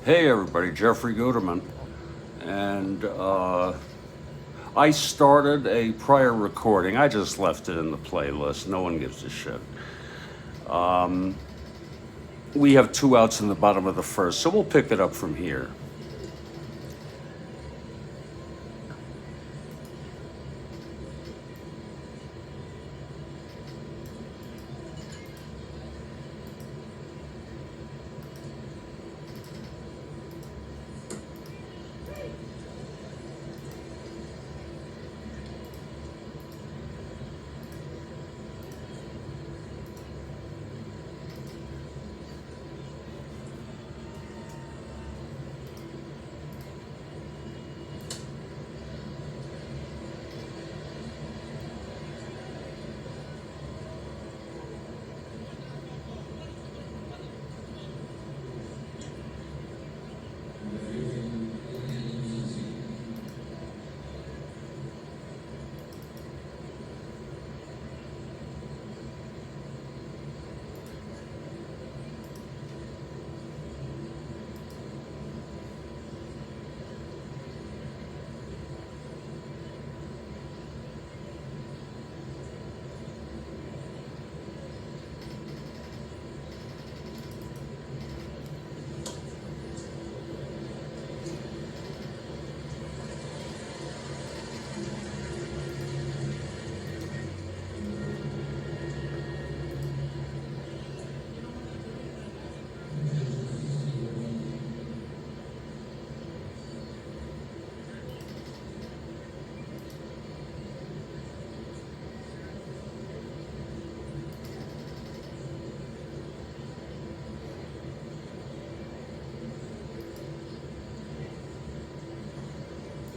Hey everybody, Jeffrey Guterman. And I started a prior recording. I just left it in the playlist. No one gives a shit. We have 2 outs in the bottom of the first, so we'll pick it up from here.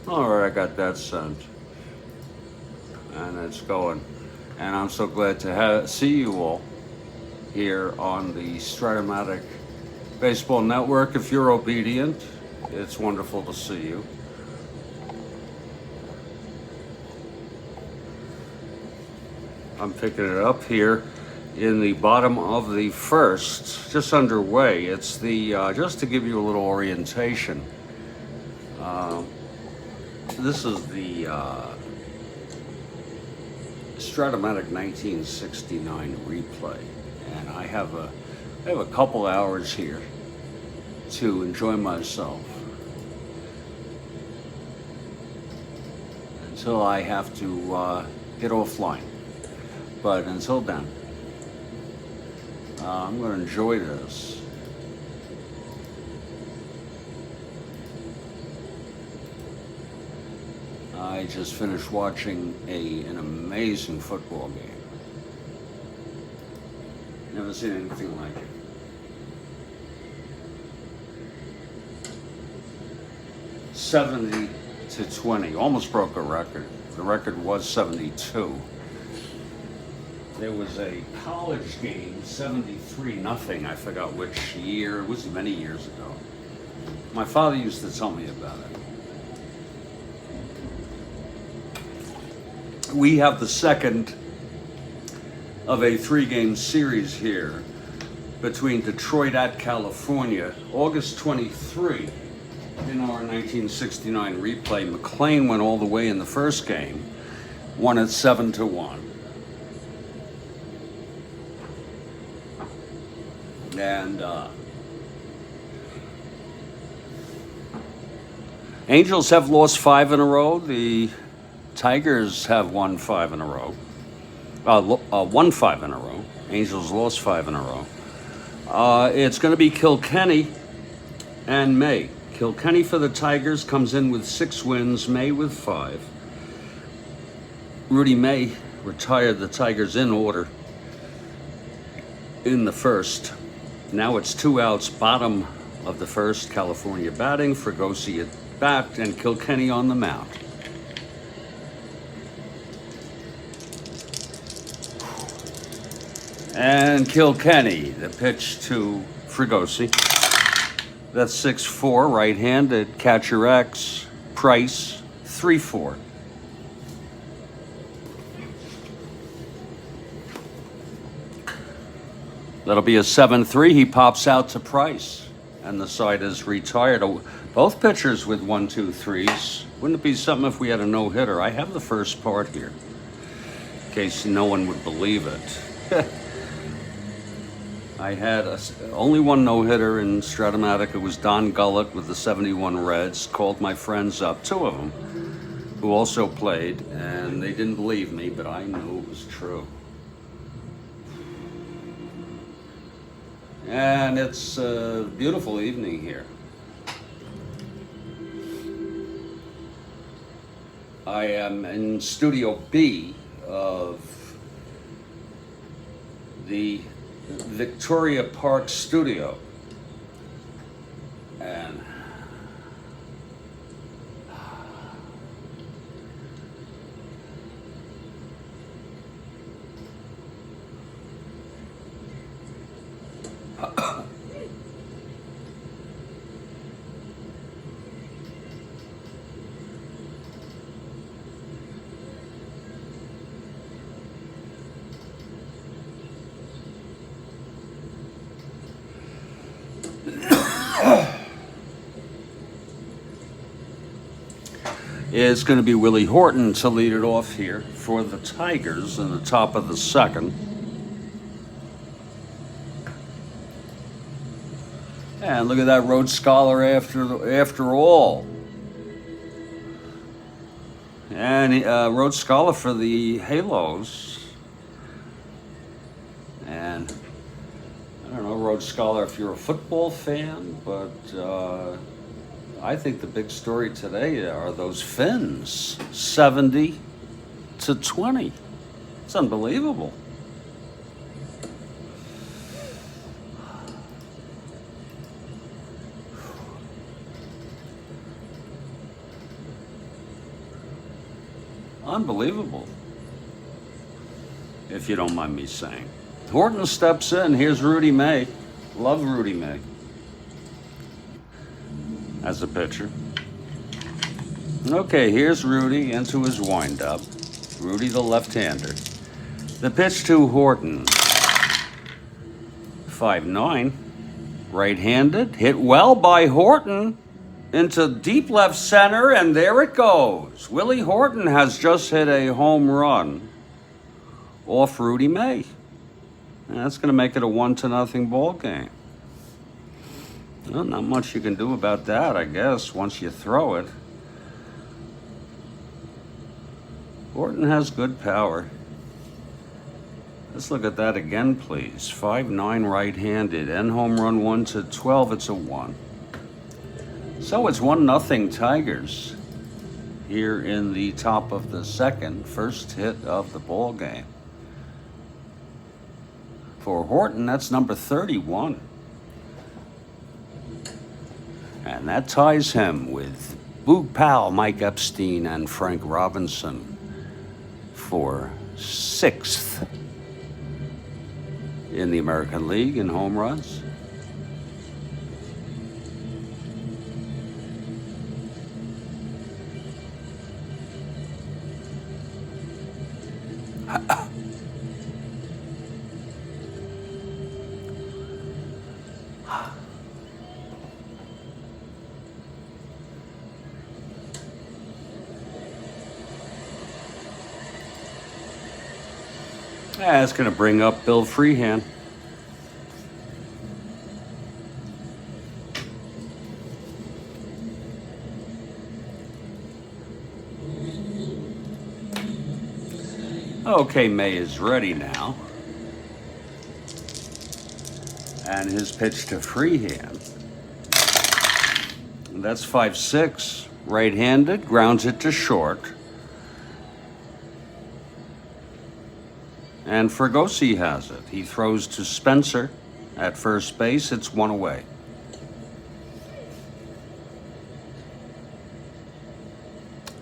All right, I got that sent. And it's going. And I'm so glad to see you all here on the Strat-O-Matic Baseball Network. If you're obedient, it's wonderful to see you. I'm picking it up here in the bottom of the first, just underway. It's the, just to give you a little orientation, this is the Strat-O-Matic 1969 replay, and I have a couple hours here to enjoy myself until I have to get offline. But until then, I'm going to enjoy this. I just finished watching an amazing football game. Never seen anything like it. $70-20, almost broke a record. The record was 72. There was a college game, 73-0. I forgot which year. It was many years ago. My father used to tell me about it. We have the second of a 3-game series here between Detroit at California. August 23 in our 1969 replay. McLean went all the way in the first game, won it 7-1. And Angels have lost 5 in a row. The Tigers have won 5 in a row. Won 5 in a row. Angels lost 5 in a row. It's going to be Kilkenny and May. Kilkenny for the Tigers comes in with 6 wins, May with 5. Rudy May retired the Tigers in order in the first. Now it's 2 outs, bottom of the first. California batting, Fregosi at bat, and Kilkenny on the mound. And Kilkenny, the pitch to Fregosi. That's 6-4, right-handed. Catcher X, Price, 3-4. That'll be a 7-3. He pops out to Price. and the side is retired. Both pitchers with 1-2-3s. Wouldn't it be something if we had a no-hitter? I have the first part here, in case no one would believe it. I had only one no-hitter in Strat-O-Matic. It was Don Gullett with the 71 Reds. Called my friends up, two of them, who also played, and they didn't believe me, but I knew it was true. And it's a beautiful evening here. I am in Studio B of the Victoria Park studio. And it's going to be Willie Horton to lead it off here for the Tigers in the top of the second. And look at that Rhodes Scholar after all. And Rhodes Scholar for the Halos. And I don't know, Rhodes Scholar if you're a football fan, but I think the big story today are those Finns, 70-20. It's unbelievable. Unbelievable, if you don't mind me saying. Horton steps in. Here's Rudy May. Love Rudy May as a pitcher. Okay, here's Rudy into his windup. Rudy the left-hander. The pitch to Horton. 5-9. Right-handed. Hit well by Horton into deep left center, and there it goes. Willie Horton has just hit a home run off Rudy May. And that's going to make it a 1-0 ball game. Well, not much you can do about that, I guess, once you throw it. Horton has good power. Let's look at that again, please. 5-9 right-handed. End home run 1-12. It's a 1. So it's 1-0 Tigers here in the top of the second. First hit of the ball game. For Horton, that's number 31. And that ties him with Boog Powell, Mike Epstein, and Frank Robinson for 6th in the American League in home runs. That's going to bring up Bill Freehan. Okay, May is ready now. And his pitch to Freehan. That's 5-6. Right-handed, grounds it to short. And Fregosi has it. He throws to Spencer at first base. It's 1 away.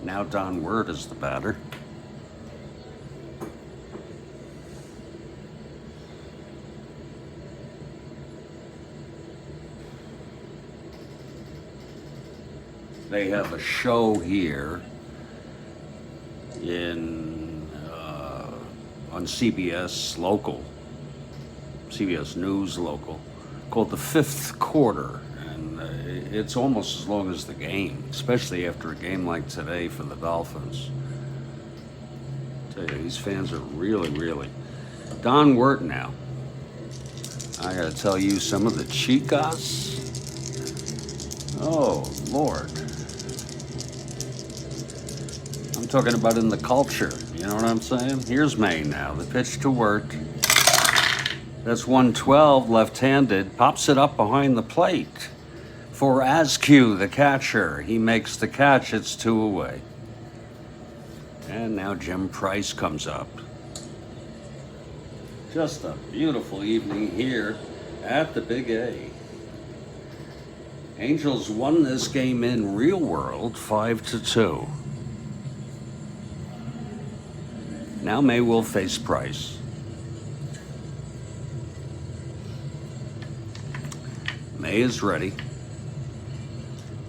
Now Don Word is the batter. They have a show here on CBS local, CBS News local, called The Fifth Quarter, and It's almost as long as the game, especially after a game like today for the Dolphins. I tell you, these fans are really. Don Wirt now. I gotta tell you, some of the chicas. Oh, Lord. I'm talking about in the culture. You know what I'm saying? Here's May now. The pitch to Wirt. That's 112, left-handed. Pops it up behind the plate. For Askew, the catcher. He makes the catch. It's 2 away. And now Jim Price comes up. Just a beautiful evening here at the Big A. Angels won this game in real world 5-2. Now May will face Price. May is ready.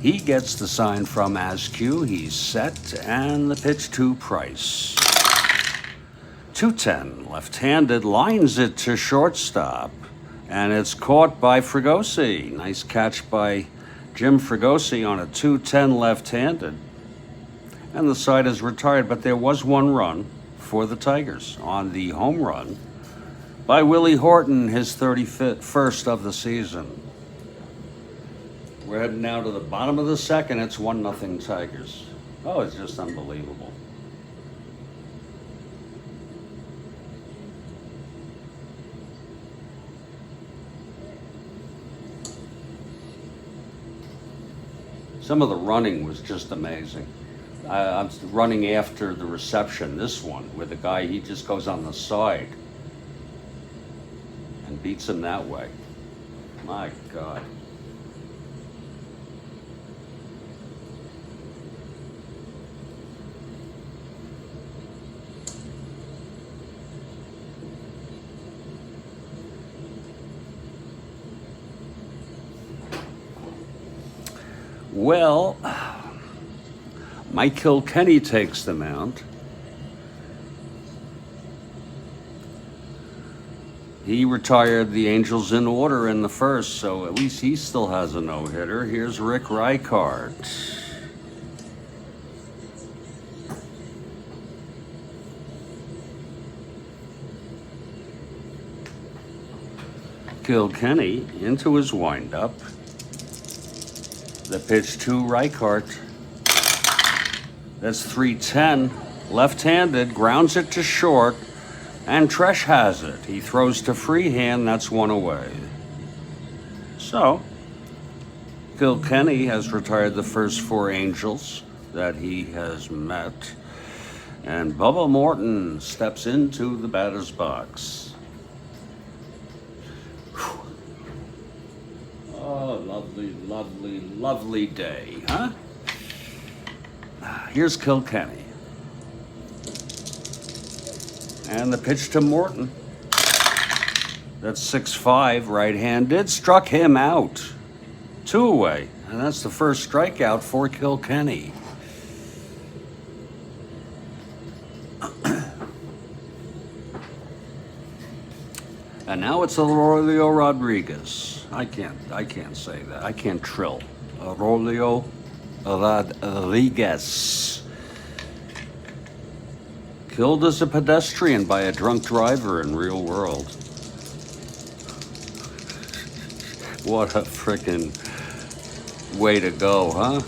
He gets the sign from Askew. He's set, and the pitch to Price. 2-10, left-handed, lines it to shortstop, and it's caught by Fregosi. Nice catch by Jim Fregosi on a 2-10 left-handed. And the side is retired, but there was one run for the Tigers on the home run by Willie Horton, his 31st of the season. We're heading now to the bottom of the second. It's 1-0 Tigers. Oh, it's just unbelievable. Some of the running was just amazing. I'm running after the reception, this one, where the guy, he just goes on the side and beats him that way. My God. Well, Mike Kilkenny takes the mound. He retired the Angels in order in the first, so at least he still has a no-hitter. Here's Rick Reichart. Kilkenny into his windup. The pitch to Reichart. That's 3-10. Left-handed, grounds it to short, and Tresh has it. He throws to Freehand, that's 1 away. So, Kilkenny has retired the first 4 Angels that he has met. And Bubba Morton steps into the batter's box. Oh, lovely day, huh? Here's Kilkenny. And the pitch to Morton. That's 6-5, right-handed. Struck him out. 2 away. And that's the first strikeout for Kilkenny. And now it's Aurelio Rodriguez. I can't say that. I can't trill. Aurelio Rodriguez. Killed as a pedestrian by a drunk driver in real world. What a frickin' way to go, huh?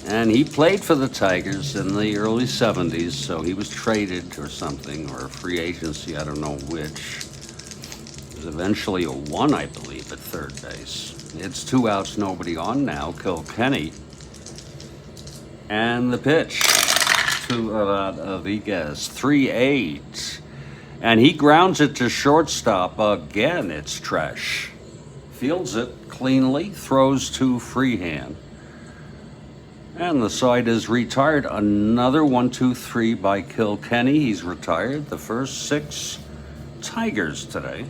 And he played for the Tigers in the early 70s, so he was traded or something, or a free agency, I don't know which. It was eventually a 1, I believe, at third base. It's 2 outs, nobody on now. Kilkenny. And the pitch to Rodriguez, 3-8. And he grounds it to shortstop. Again, it's Tresh. Fields it cleanly, throws to Freehand. And the side is retired. Another 1-2-3 by Kilkenny. He's retired the first 6 Tigers today.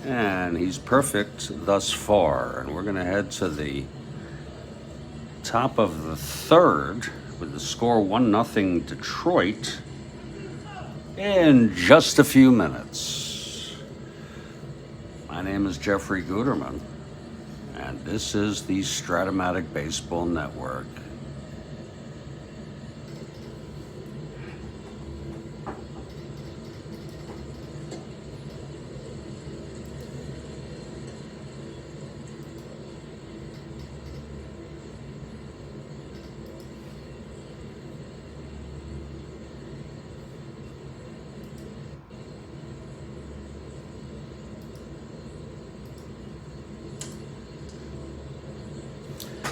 And he's perfect thus far. And we're going to head to the top of the third with the score 1-0 Detroit in just a few minutes. My name is Jeffrey Guterman, and this is the Strat-O-Matic Baseball Network.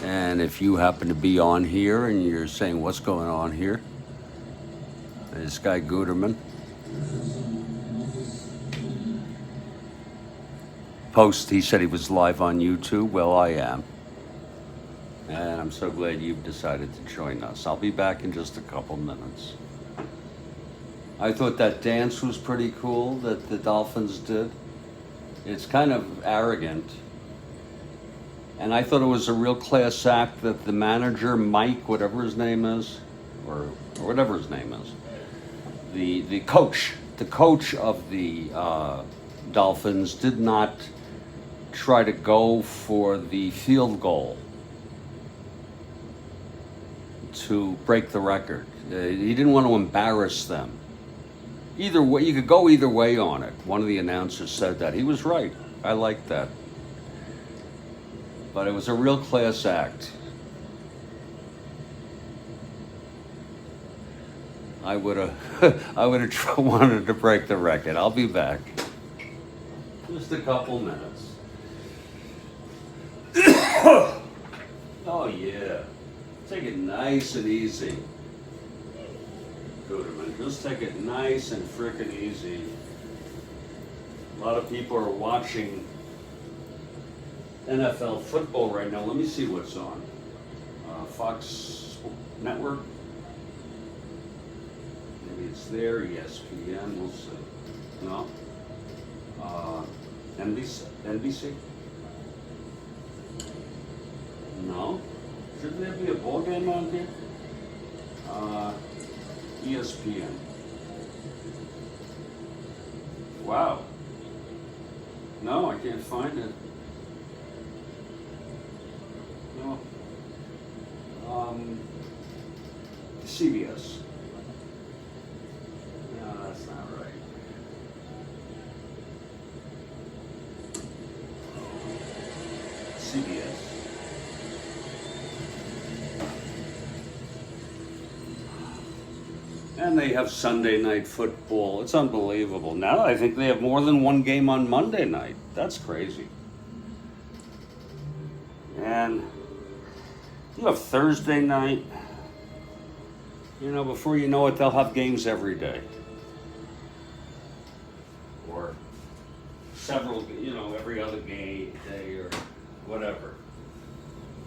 And if you happen to be on here and you're saying, what's going on here? This guy Guterman he said he was live on YouTube. Well, I am. And I'm so glad you've decided to join us. I'll be back in just a couple minutes. I thought that dance was pretty cool that the Dolphins did. It's kind of arrogant. And I thought it was a real class act that the manager, Mike, whatever his name is, or whatever his name is, the coach of the Dolphins did not try to go for the field goal to break the record. He didn't want to embarrass them. Either way, you could go either way on it. One of the announcers said that. He was right. I liked that. But it was a real class act. I would have wanted to break the record. I'll be back. Just a couple minutes. Oh yeah. Take it nice and easy. Guterman, just take it nice and frickin' easy. A lot of people are watching NFL football right now. Let me see what's on. Fox Network. Maybe it's there. ESPN. We'll see. No. NBC. No. Shouldn't there be a ball game on here? ESPN. Wow. No, I can't find it. No. CBS. No, that's not right. CBS. And they have Sunday night football. It's unbelievable. Now I think they have more than one game on Monday night. That's crazy. And you have Thursday night. You know, before you know it, they'll have games every day. Or several, every other day or whatever.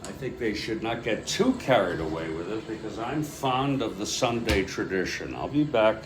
I think they should not get too carried away with it because I'm fond of the Sunday tradition. I'll be back.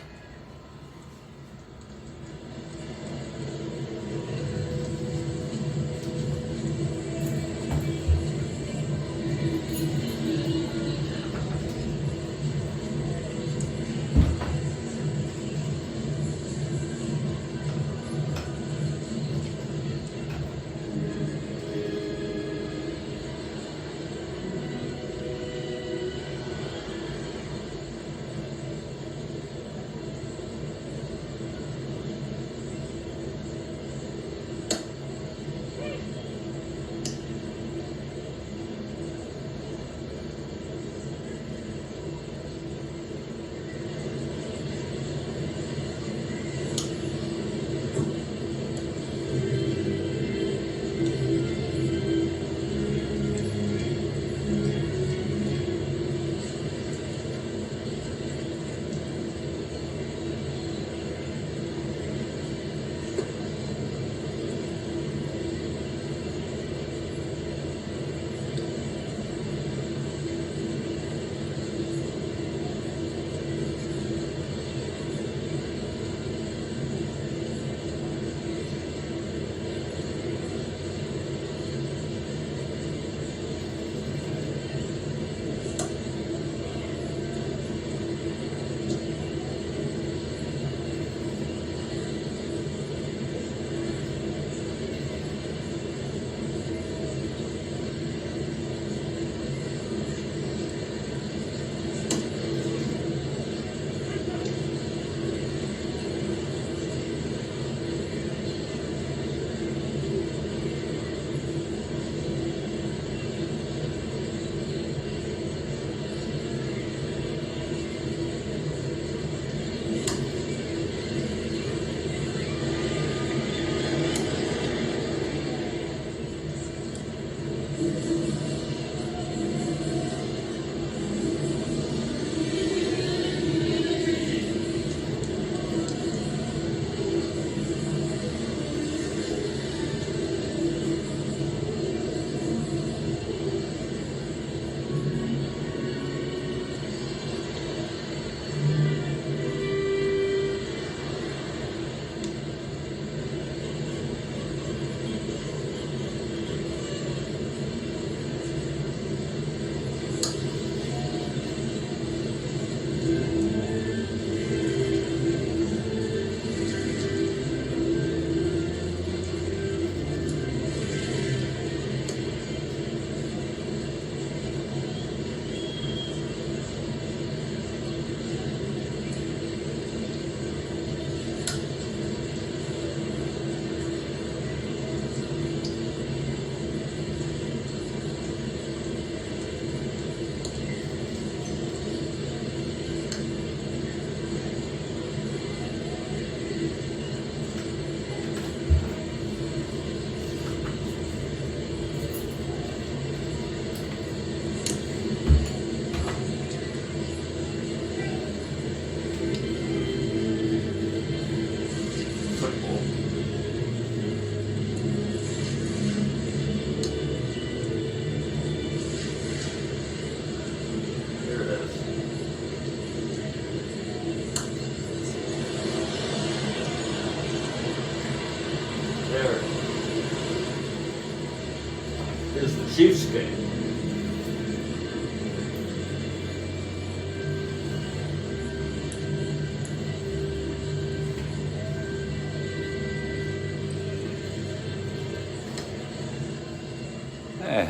Here's the Chiefs game.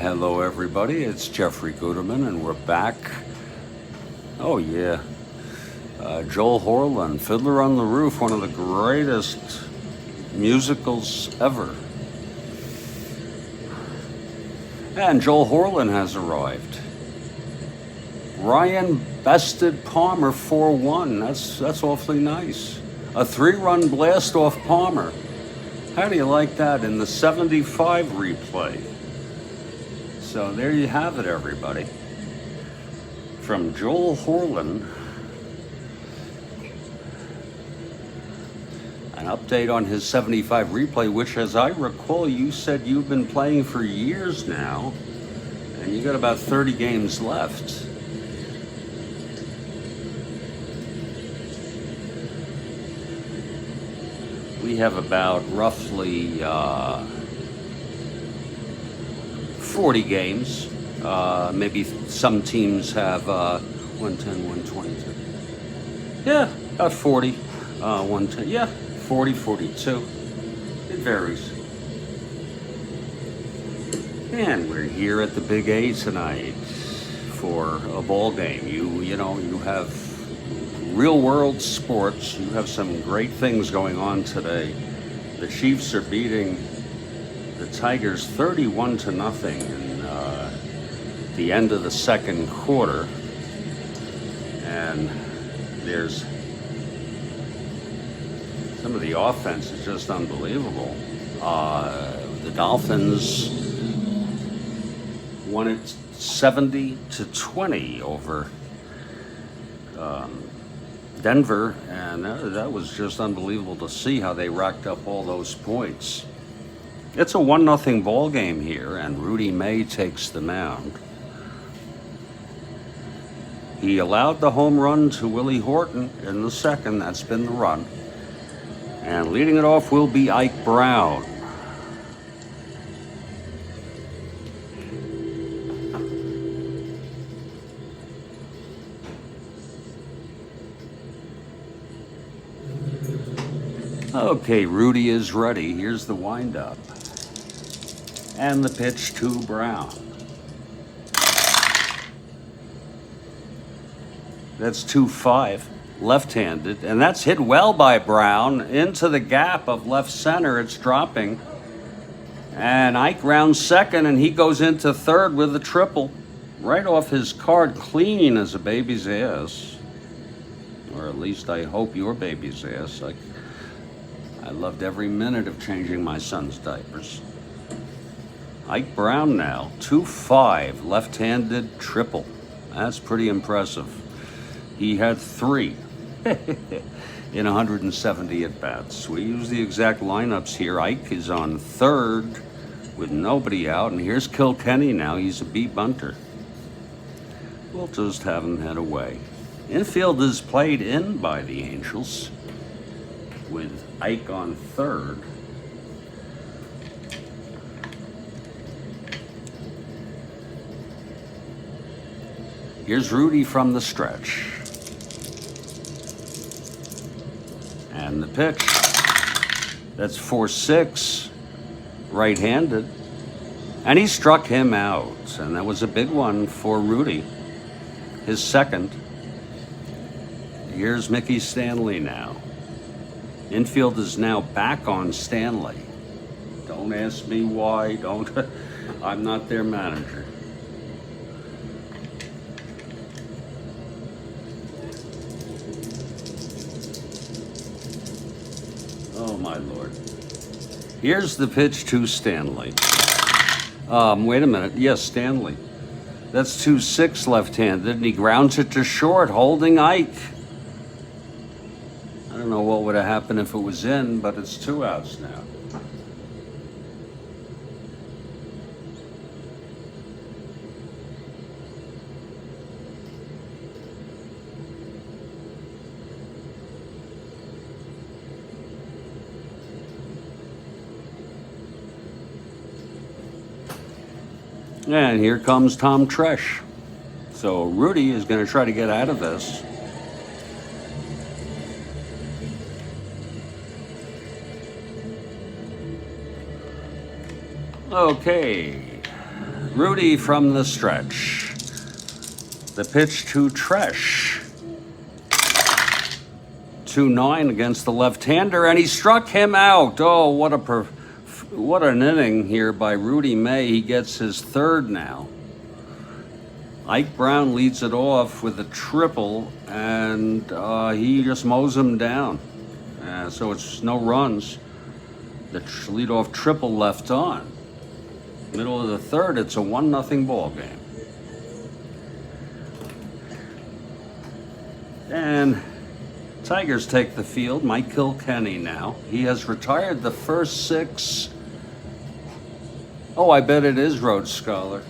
Hello, everybody. It's Jeffrey Guterman, and we're back. Oh, yeah. Joel Horland, Fiddler on the Roof, one of the greatest musicals ever. And Joel Horland has arrived. Ryan bested Palmer 4-1. That's awfully nice. A 3-run blast off Palmer. How do you like that in the 75 replay? So there you have it, everybody. From Joel Horland, an update on his 75 replay, which, as I recall, you said you've been playing for years now, and you got about 30 games left. We have about roughly 40 games. Maybe some teams have 110, 122. Yeah, about 40. 110, yeah, 40, 42. It varies. And we're here at the Big A tonight for a ball game. You know, you have real world sports. You have some great things going on today. The Chiefs are beating the Tigers 31-0 in the end of the second quarter, and there's some of the offense is just unbelievable. The Dolphins won it 70-20 over Denver, and that was just unbelievable to see how they racked up all those points. It's a 1-0 ball game here, and Rudy May takes the mound. He allowed the home run to Willie Horton in the second. That's been the run. And leading it off will be Ike Brown. Okay, Rudy is ready. Here's the windup. And the pitch to Brown. That's 2-5, left-handed, and that's hit well by Brown into the gap of left center. It's dropping, and Ike rounds second, and he goes into third with a triple, right off his card, clean as a baby's ass, or at least I hope your baby's ass. I loved every minute of changing my son's diapers. Ike Brown now, 2-5, left-handed triple. That's pretty impressive. He had 3 in 170 at-bats. We use the exact lineups here. Ike is on third with nobody out, and here's Kilkenny now. He's a B bunter. We'll just have him head away. Infield is played in by the Angels with Ike on third. Here's Rudy from the stretch. And the pitch. That's 4-6, right-handed. And he struck him out. And that was a big one for Rudy. His second. Here's Mickey Stanley now. Infield is now back on Stanley. Don't ask me why. I'm not their manager. Oh, my Lord. Here's the pitch to Stanley. Wait a minute. Yes, Stanley. That's 2-6 left-handed, and he grounds it to short, holding Ike. I don't know what would have happened if it was in, but it's 2 outs now. And here comes Tom Tresh. So Rudy is going to try to get out of this. Okay, Rudy from the stretch. The pitch to Tresh. 2-9 against the left-hander, and he struck him out. Oh, what an inning here by Rudy May. He gets his third now. Ike Brown leads it off with a triple, and he just mows him down. So it's no runs. The leadoff triple left on. Middle of the third, it's a 1-0 ball game. And Tigers take the field. Mike Kilkenny now. He has retired the first 6. Oh, I bet it is Rhodes Scholar.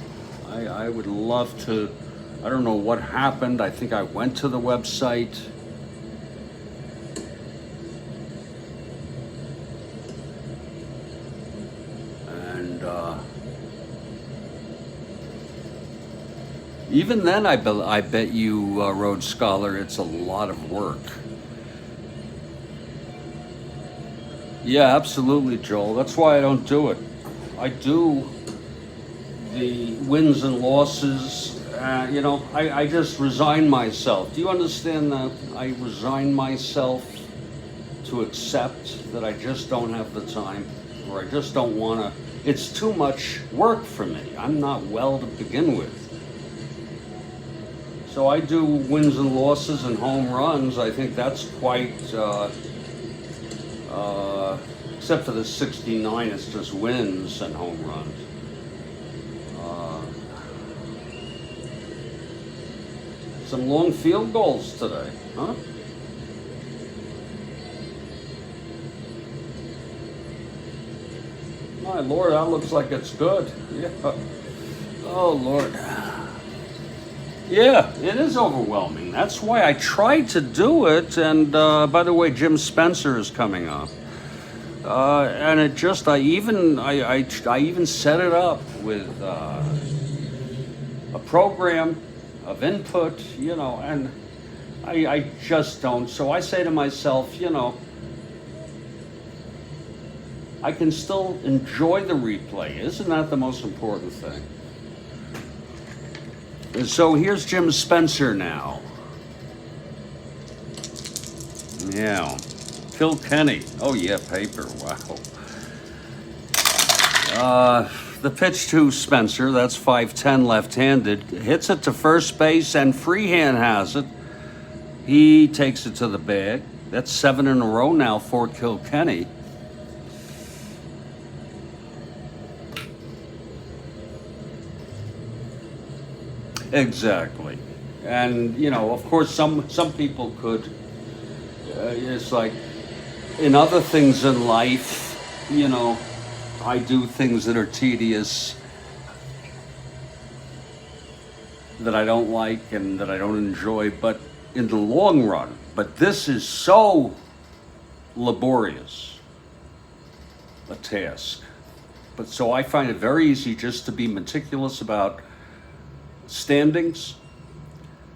I would love to. I don't know what happened. I think I went to the website. And even then, I bet you, Rhodes Scholar, it's a lot of work. Yeah, absolutely, Joel. That's why I don't do it. I do the wins and losses. I just resign myself. Do you understand that? I resign myself to accept that I just don't have the time, or I just don't want to. It's too much work for me. I'm not well to begin with. So I do wins and losses and home runs. I think that's quite, except for the 69, it's just wins and home runs. Some long field goals today, huh? My Lord, that looks like it's good. Yeah. Oh, Lord. Yeah, it is overwhelming. That's why I tried to do it. And by the way, Jim Spencer is coming up. And it just, I even set it up with a program of input, and I just don't. So I say to myself, I can still enjoy the replay. Isn't that the most important thing? And so here's Jim Spencer now. Yeah. Kilkenny. Oh, yeah, paper. Wow. The pitch to Spencer, that's 5'10", left-handed. Hits it to first base, and Freehand has it. He takes it to the bag. That's 7 in a row now for Kilkenny. Exactly. And, of course, some people could, it's like, in other things in life, I do things that are tedious, that I don't like and that I don't enjoy, but in the long run. But this is so laborious a task. But so I find it very easy just to be meticulous about standings,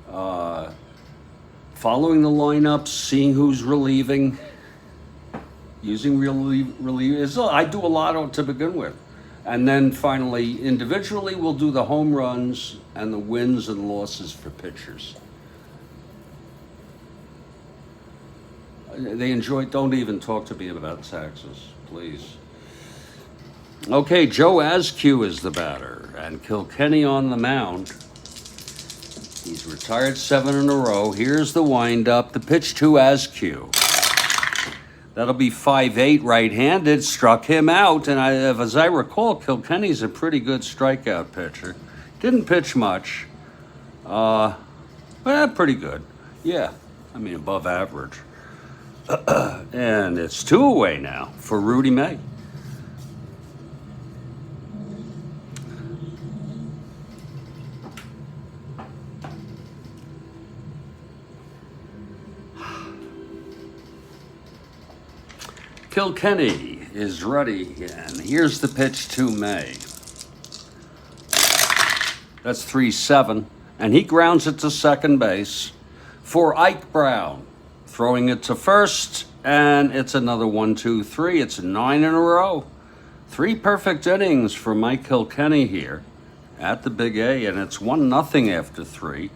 following the lineups, seeing who's relieving, using relievers. I do a lot to begin with. And then finally, individually, we'll do the home runs and the wins and losses for pitchers. They enjoy, don't even talk to me about taxes, please. Okay, Joe Askew is the batter, and Kilkenny on the mound. He's retired 7 in a row. Here's the windup. The pitch to Askew. That'll be 5'8", right-handed. Struck him out, and as I recall, Kilkenny's a pretty good strikeout pitcher. Didn't pitch much, but pretty good. Yeah, above average. And it's 2 away now for Rudy May. Kilkenny is ready, and here's the pitch to May. That's 3-7. And he grounds it to second base for Ike Brown. Throwing it to first, and it's another 1-2-3. It's 9 in a row. 3 perfect innings for Mike Kilkenny here at the Big A, and it's 1-0 after 3.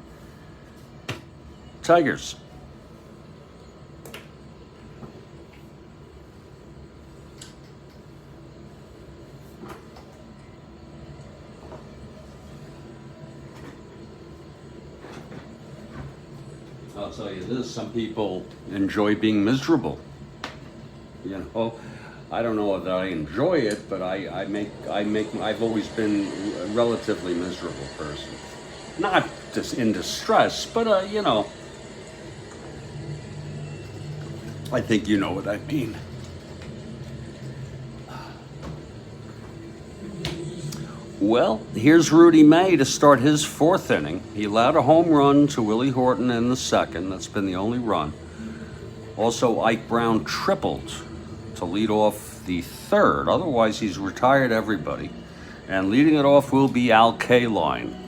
Tigers. I'll tell you this, some people enjoy being miserable. You know, I don't know that I enjoy it, but I've always been a relatively miserable person. Not just in distress, but you know, I think you know what I mean. Well, here's Rudy May to start his 4th inning. He allowed a home run to Willie Horton in the 2nd. That's been the only run. Also, Ike Brown tripled to lead off the 3rd. Otherwise, he's retired everybody. And leading it off will be Al Kaline.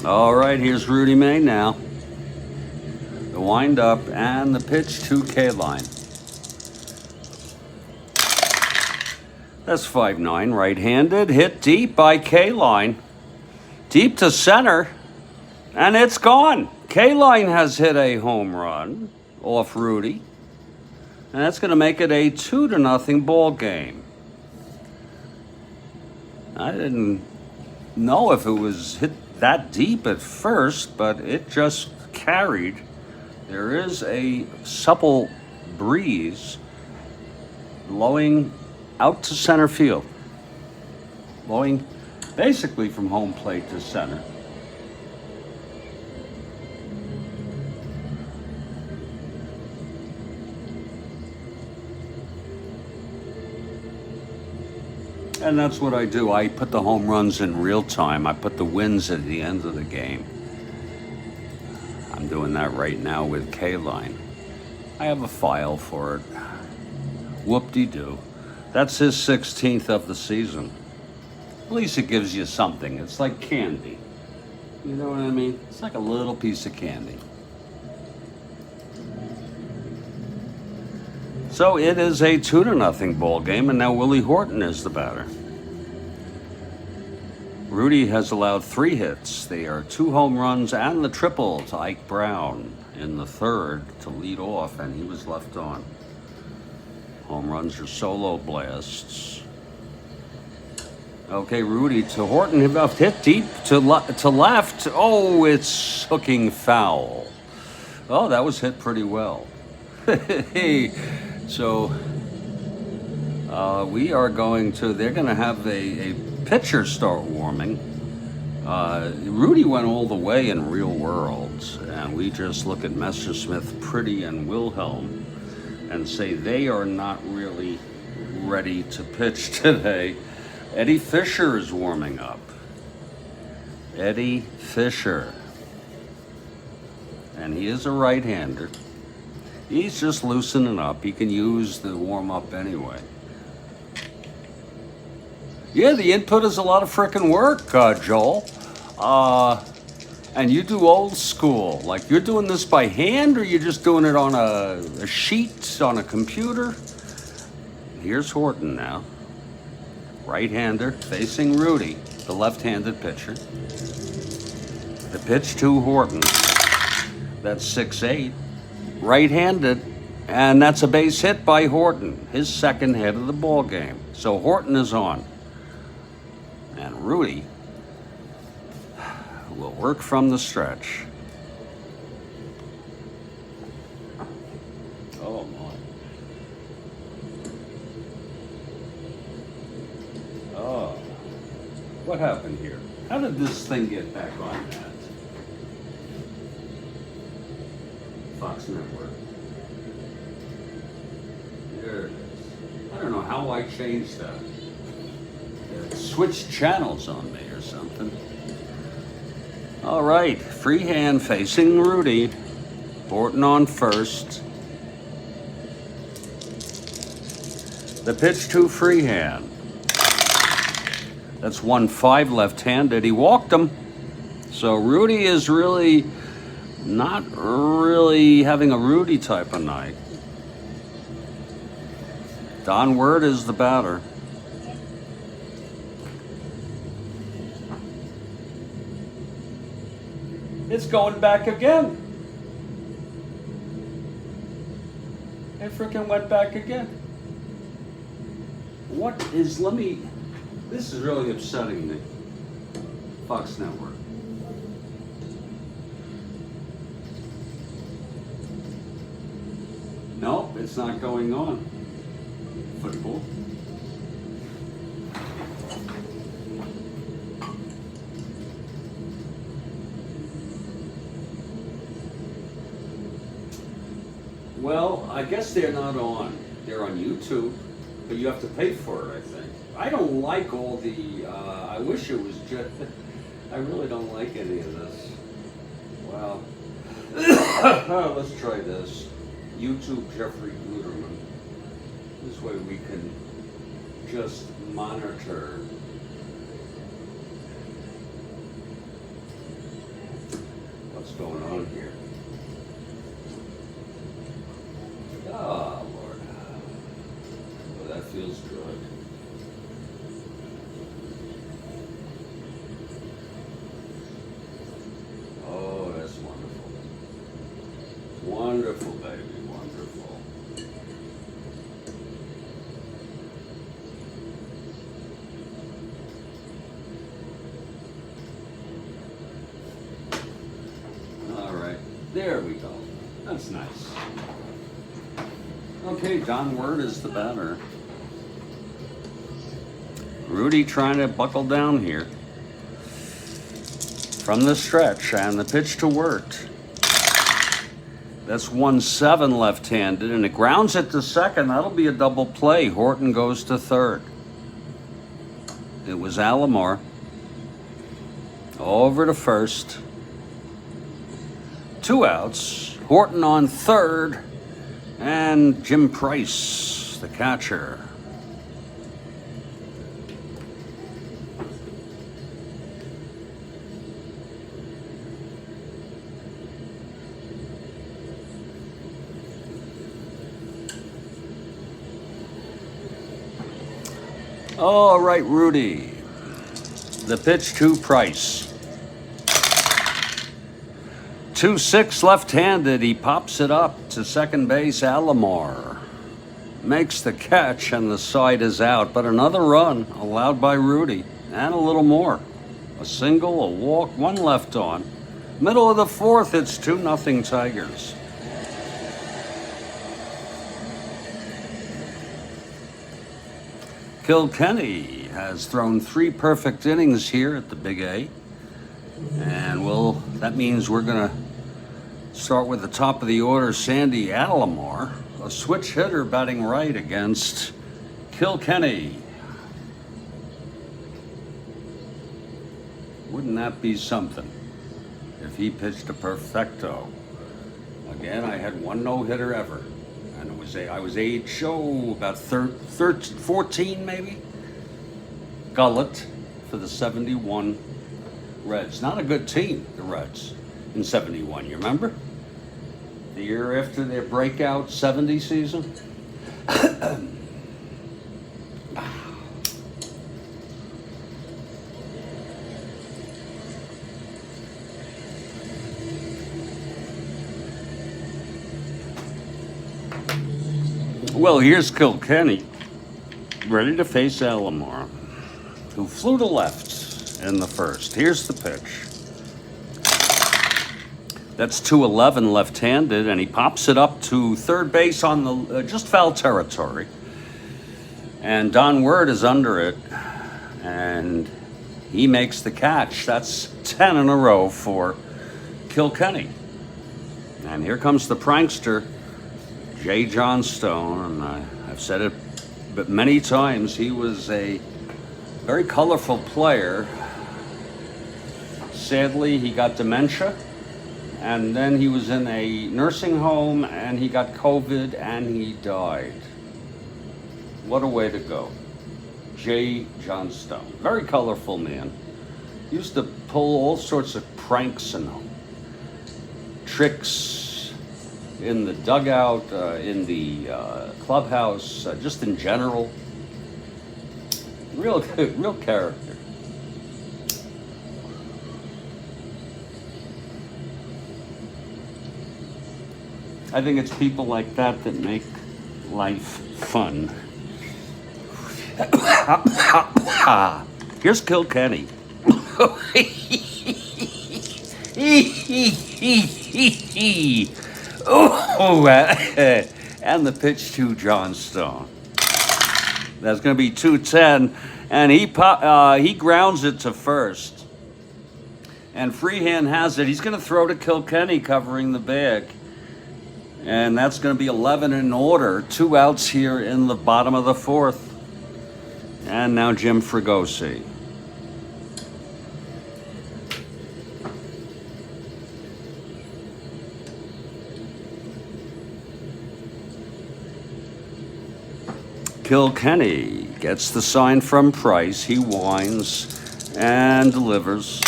All right, here's Rudy May now. The wind up and the pitch to Kaline. That's 5-9, right-handed, hit deep by Kaline. Deep to center, and it's gone. Kaline has hit a home run off Rudy, and that's going to make it a 2-0 ball game. I didn't know if it was hit that deep at first, but it just carried. There is a supple breeze blowing out to center field, blowing basically from home plate to center. And that's what I do. I put the home runs in real time. I put the wins at the end of the game. I'm doing that right now with Kaline. I have a file for it. Whoop-de-doo. That's his 16th of the season. At least it gives you something. It's like candy. You know what I mean? It's like a little piece of candy. So it is a 2-0 ball game, and now Willie Horton is the batter. Rudy has allowed 3 hits. They are 2 home runs and the triple to Ike Brown in the 3rd to lead off, and he was left on. Home runs are solo blasts. Okay, Rudy to Horton, hit deep to left. Oh, it's hooking foul. Oh, that was hit pretty well. Hey. So we are going to, they're going to have a pitcher start warming. Rudy went all the way in Real Worlds, and we just look at Messersmith, Pretty, and Wilhelm and say they are not really ready to pitch today. Eddie Fisher is warming up. Eddie Fisher. And he is a right-hander. He's just loosening up. He can use the warm-up anyway. Yeah, the input is a lot of frickin' work, Joel. And you do old school. Like, you're doing this by hand, or you're just doing it on a sheet, on a computer? Here's Horton now. Right-hander, facing Rudy, the left-handed pitcher. The pitch to Horton. That's 6-8. Right-handed, and that's a base hit by Horton, his 2nd hit of the ball game. So Horton is on, and Rudy will work from the stretch. Oh my! Oh, what happened here? How did this thing get back on that? Fox Network. There it is. I don't know how I changed that. It switched channels on me or something. All right, freehand facing Rudy. Horton on first. The pitch to freehand. That's 1-5 left-handed. He walked him. So Rudy is really not really having a Rudy type of night. Don Word is the batter. It's going back again. It freaking went back again. What is, this is really upsetting me. Fox Network. Nope, it's not going on. Football. Well, I guess they're not on. They're on YouTube, but you have to pay for it, I think. I don't like all the, I wish it was just, I really don't like any of this. Wow. Let's try this. YouTube Jeffrey Guterman. This way we can just monitor. What's going on here? Oh, Lord. Well, that feels good. Oh, that's wonderful. Wonderful, baby, wonderful. All right, there we go. That's nice. Okay, Don Word is the batter. Rudy trying to buckle down here. From the stretch, and the pitch to Wirt. That's 1-7 left-handed, and it grounds it to second. That'll be a double play. Horton goes to third. It was Alomar. Over to first. 2 outs. Horton on third. And Jim Price, the catcher. All right, Rudy. The pitch to Price. 2-6 left-handed. He pops it up to second base. Alomar makes the catch, and the side is out. But another run allowed by Rudy, and a little more. A single, a walk, 1 left on. Middle of the 4th, it's 2-0 Tigers. Kilkenny has thrown 3 perfect innings here at the Big A. And that means we're going to start with the top of the order, Sandy Alomar, a switch hitter batting right against Kilkenny. Wouldn't that be something if he pitched a perfecto? Again, I had 1 no-hitter ever. And I was age, about 14 maybe. Gullet for the 71 Reds. Not a good team, the Reds, in 71, you remember? The year after their breakout 70 season. Well, here's Kilkenny, ready to face Alomar, who flew to left in the first. Here's the pitch. That's 2-11 left-handed, and he pops it up to third base on the just foul territory. And Don Word is under it, and he makes the catch. That's 10 in a row for Kilkenny. And here comes the prankster, J. Johnstone, and I've said it but many times, he was a very colorful player. Sadly, he got dementia, and then he was in a nursing home, and he got COVID, and he died. What a way to go. J. Johnstone, very colorful man. Used to pull all sorts of pranks and tricks in the dugout, in the clubhouse, just in general. Real character. I think it's people like that that make life fun. Here's Kilkenny. And the pitch to Johnstone. That's going to be 2-10, and he grounds it to first. And Freehand has it. He's going to throw to Kilkenny, covering the bag. And that's going to be 11 in order. 2 outs here in the bottom of the 4th. And now Jim Fregosi. Kilkenny gets the sign from Price. He winds and delivers.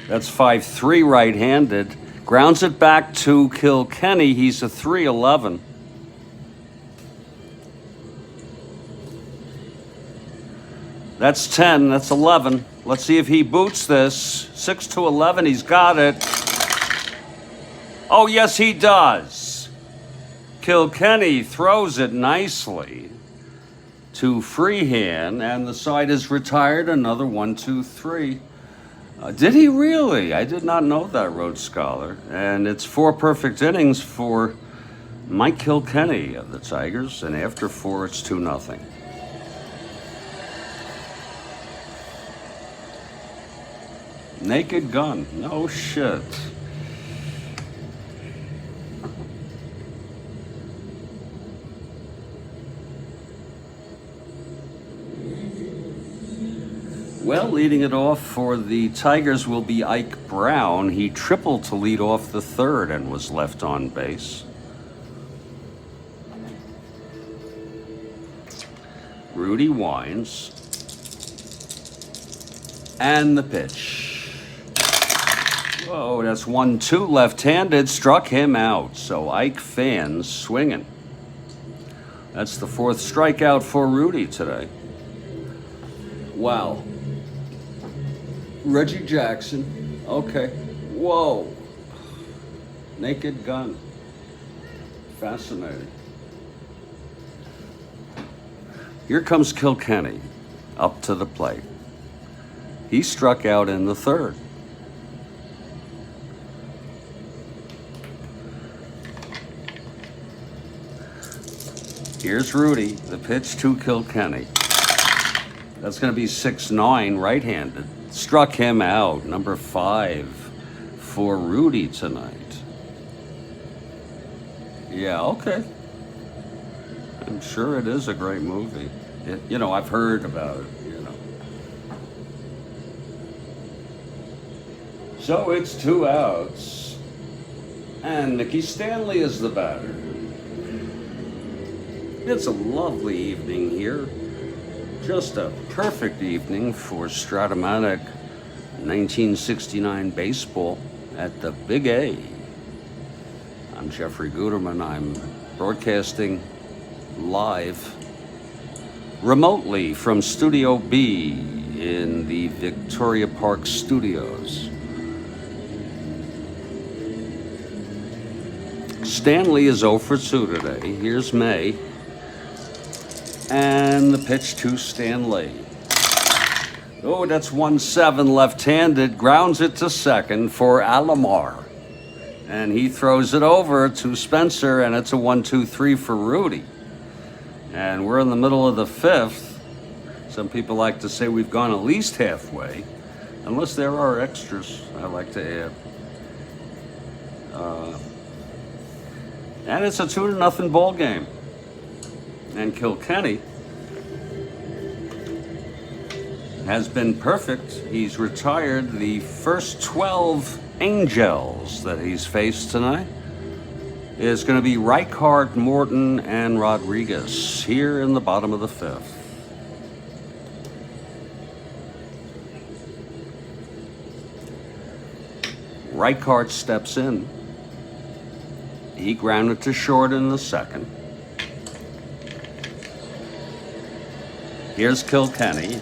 That's 5-3 right-handed. Grounds it back to Kilkenny. He's a 3-11. That's 10. That's 11. Let's see if he boots this. 6-11. He's got it. Oh, yes, he does. Kilkenny throws it nicely to Freehand, and the side is retired. Another 1-2-3. Did he really? I did not know that, Rhodes Scholar. And it's 4 perfect innings for Mike Kilkenny of the Tigers, and after 4, it's 2-0. Naked Gun. No shit. Well, leading it off for the Tigers will be Ike Brown. He tripled to lead off the 3rd and was left on base. Rudy winds. And the pitch. Whoa, that's 1-2 left-handed. Struck him out. So Ike fans swinging. That's the 4th strikeout for Rudy today. Wow. Reggie Jackson. Okay. Whoa. Naked Gun. Fascinating. Here comes Kilkenny up to the plate. He struck out in the 3rd. Here's Rudy, the pitch to Kilkenny. That's going to be 6-9 right-handed. Struck him out. Number 5 for Rudy tonight. Yeah, okay. I'm sure it is a great movie. I've heard about it, So it's 2 outs. And Mickey Stanley is the batter. It's a lovely evening here. Just a perfect evening for Strat-O-Matic 1969 baseball at the Big A. I'm Jeffrey Guterman. I'm broadcasting live remotely from Studio B in the Victoria Park Studios. Stanley is 0 for 2 today. Here's May. And the pitch to Stanley. Oh, that's 1-7 left-handed. Grounds it to 2nd for Alomar. And he throws it over to Spencer, and it's a 1-2-3 for Rudy. And we're in the middle of the 5th. Some people like to say we've gone at least halfway, unless there are extras I like to add. And it's a 2-0 ball game. And Kilkenny has been perfect. He's retired the first 12 Angels that he's faced tonight. It's going to be Rijkaard, Morton, and Rodriguez here in the bottom of the 5th. Rijkaard steps in. He grounded to short in the 2nd. Here's Kilkenny.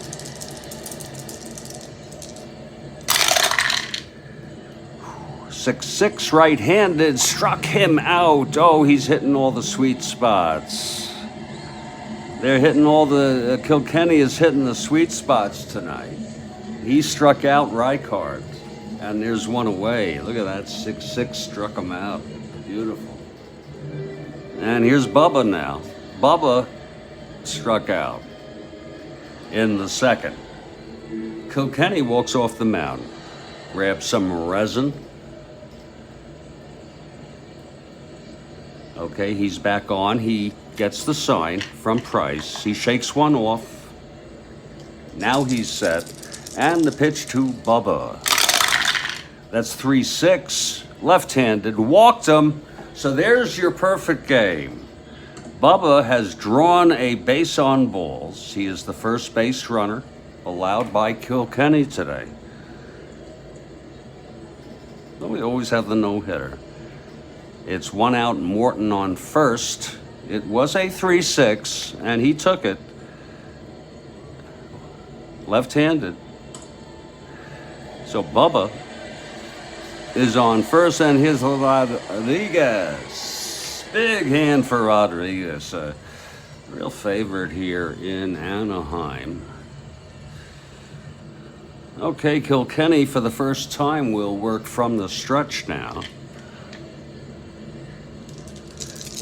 Six right-handed, struck him out. Oh, he's hitting all the sweet spots. They're hitting all the, Kilkenny is hitting the sweet spots tonight. He struck out Rijkaard, and there's one away. Look at that, 6-6 struck him out. Beautiful. And here's Bubba now. Bubba struck out in the 2nd. Kilkenny walks off the mound, grabs some resin. Okay, he's back on. He gets the sign from Price. He shakes one off. Now he's set. And the pitch to Bubba. That's 3-6. Left-handed. Walked him. So there's your perfect game. Bubba has drawn a base on balls. He is the first base runner allowed by Kilkenny today. We always have the no-hitter. It's 1 out, Morton on first. It was a 3-6, and he took it. Left-handed. So Bubba is on first, and here's Rodriguez. Big hand for Rodriguez. A real favorite here in Anaheim. Okay, Kilkenny for the first time will work from the stretch now.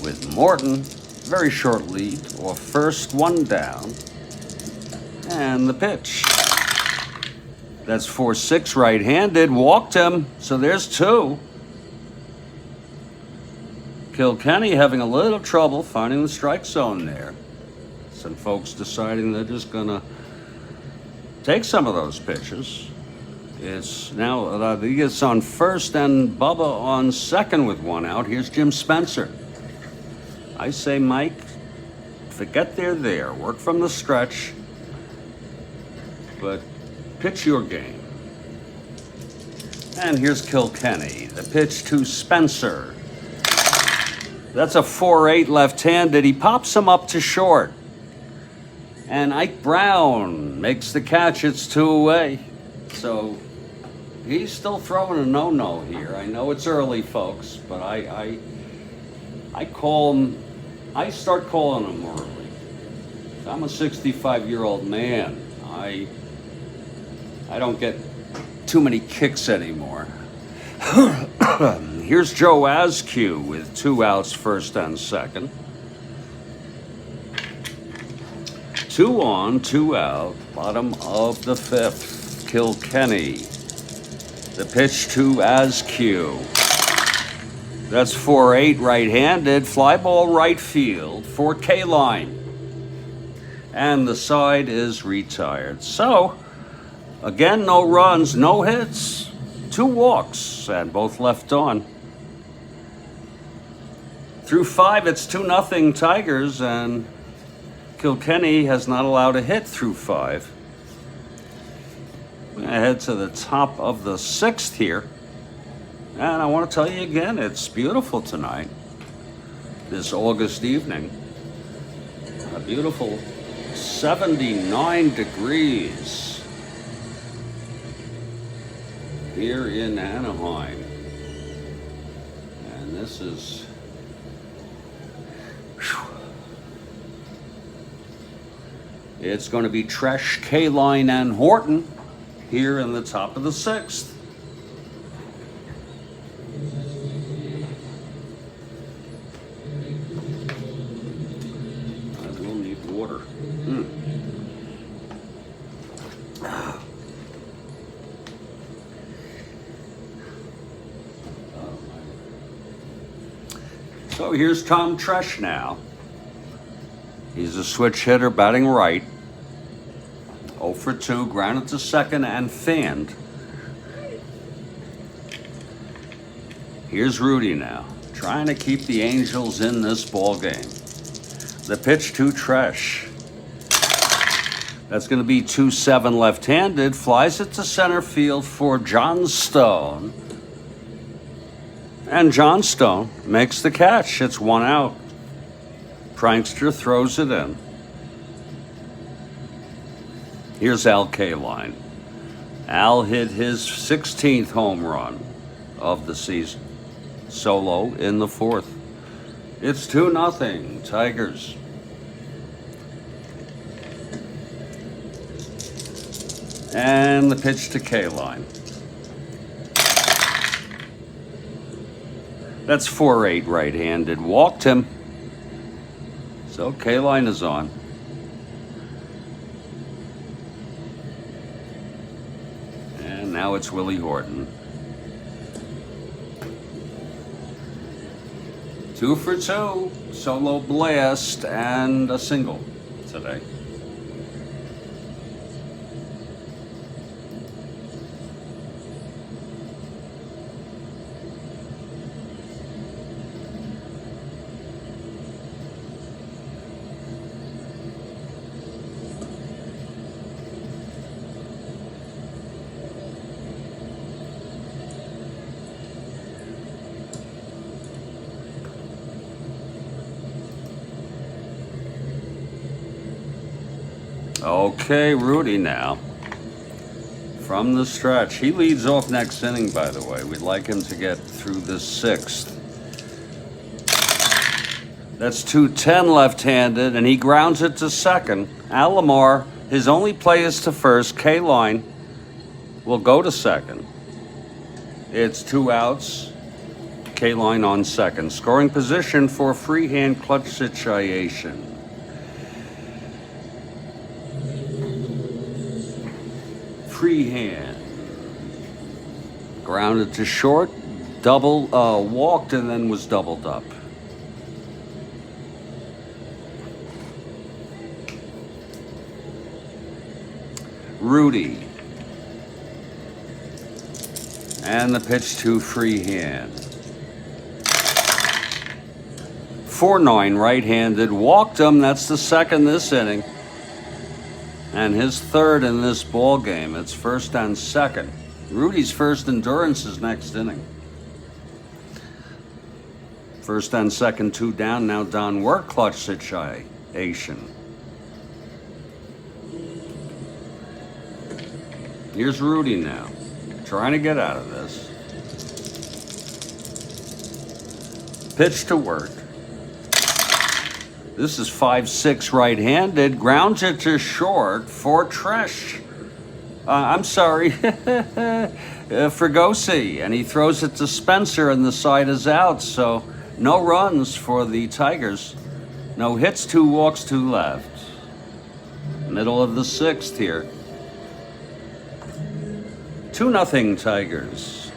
With Morton, very short lead, or first, 1 down. And the pitch. That's 4-6 right-handed, walked him, so there's 2. Kilkenny having a little trouble finding the strike zone there. Some folks deciding they're just gonna take some of those pitches. It's now Rodriguez on first and Bubba on second with 1 out. Here's Jim Spencer. I say, Mike, forget they're there. Work from the stretch, but pitch your game. And here's Kilkenny. The pitch to Spencer. That's a 4-8 left-handed. He pops him up to short. And Ike Brown makes the catch. It's 2 away. So he's still throwing a no-no here. I know it's early, folks, but I call him. I start calling him early. I'm a 65-year-old man. I don't get too many kicks anymore. Here's Joe Askew with 2 outs, first and second. 2 on, 2 out, bottom of the 5th. Kilkenny. The pitch to Askew. That's 4-8 right-handed, fly ball right field for K-line. And the side is retired. So, again, no runs, no hits, 2 walks, and both left on. Through 5, it's 2-0 Tigers, and Kilkenny has not allowed a hit through 5. We're gonna head to the top of the 6th here. And I want to tell you again, it's beautiful tonight, this August evening. A beautiful 79 degrees here in Anaheim. And this is, it's going to be Tresh, K-Line, and Horton here in the top of the 6th. Water. So here's Tom Tresh now. He's a switch hitter batting right. 0 for 2, grounded to second and fanned. Here's Rudy now, trying to keep the Angels in this ball game. The pitch to Tresh. That's going to be 2-7 left-handed. Flies it to center field for John Stone. And John Stone makes the catch. It's 1 out. Prankster throws it in. Here's Al Kaline. Al hit his 16th home run of the season. Solo in the 4th. It's 2-0 Tigers. And the pitch to Kaline. That's 4-8 right-handed. Walked him. So Kaline is on. And now it's Willie Horton. 2 for 2. Solo blast and a single today. Okay, Rudy now. From the stretch. He leads off next inning, by the way. We'd like him to get through the 6th. That's 2-10 left-handed, and he grounds it to second. Alomar, his only play is to first. Kaline will go to second. It's 2 outs. Kaline on second. Scoring position for freehand clutch situation. Freehand. Grounded to short, walked and then was doubled up. Rudy. And the pitch to freehand. 4-9 right-handed, walked him, that's the second this inning. And his 3rd in this ball game. It's 1st and 2nd. Rudy's first endurance is next inning. 1st and 2nd, 2 down. Now Don work clutch situation. Here's Rudy now, trying to get out of this. Pitch to work. This is 5-6 right-handed. Grounds it to short for Tresh. I'm sorry, Fregosi. And he throws it to Spencer and the side is out. So no runs for the Tigers. No hits, 2 walks, 2 left. Middle of the 6th here. 2-0 Tigers.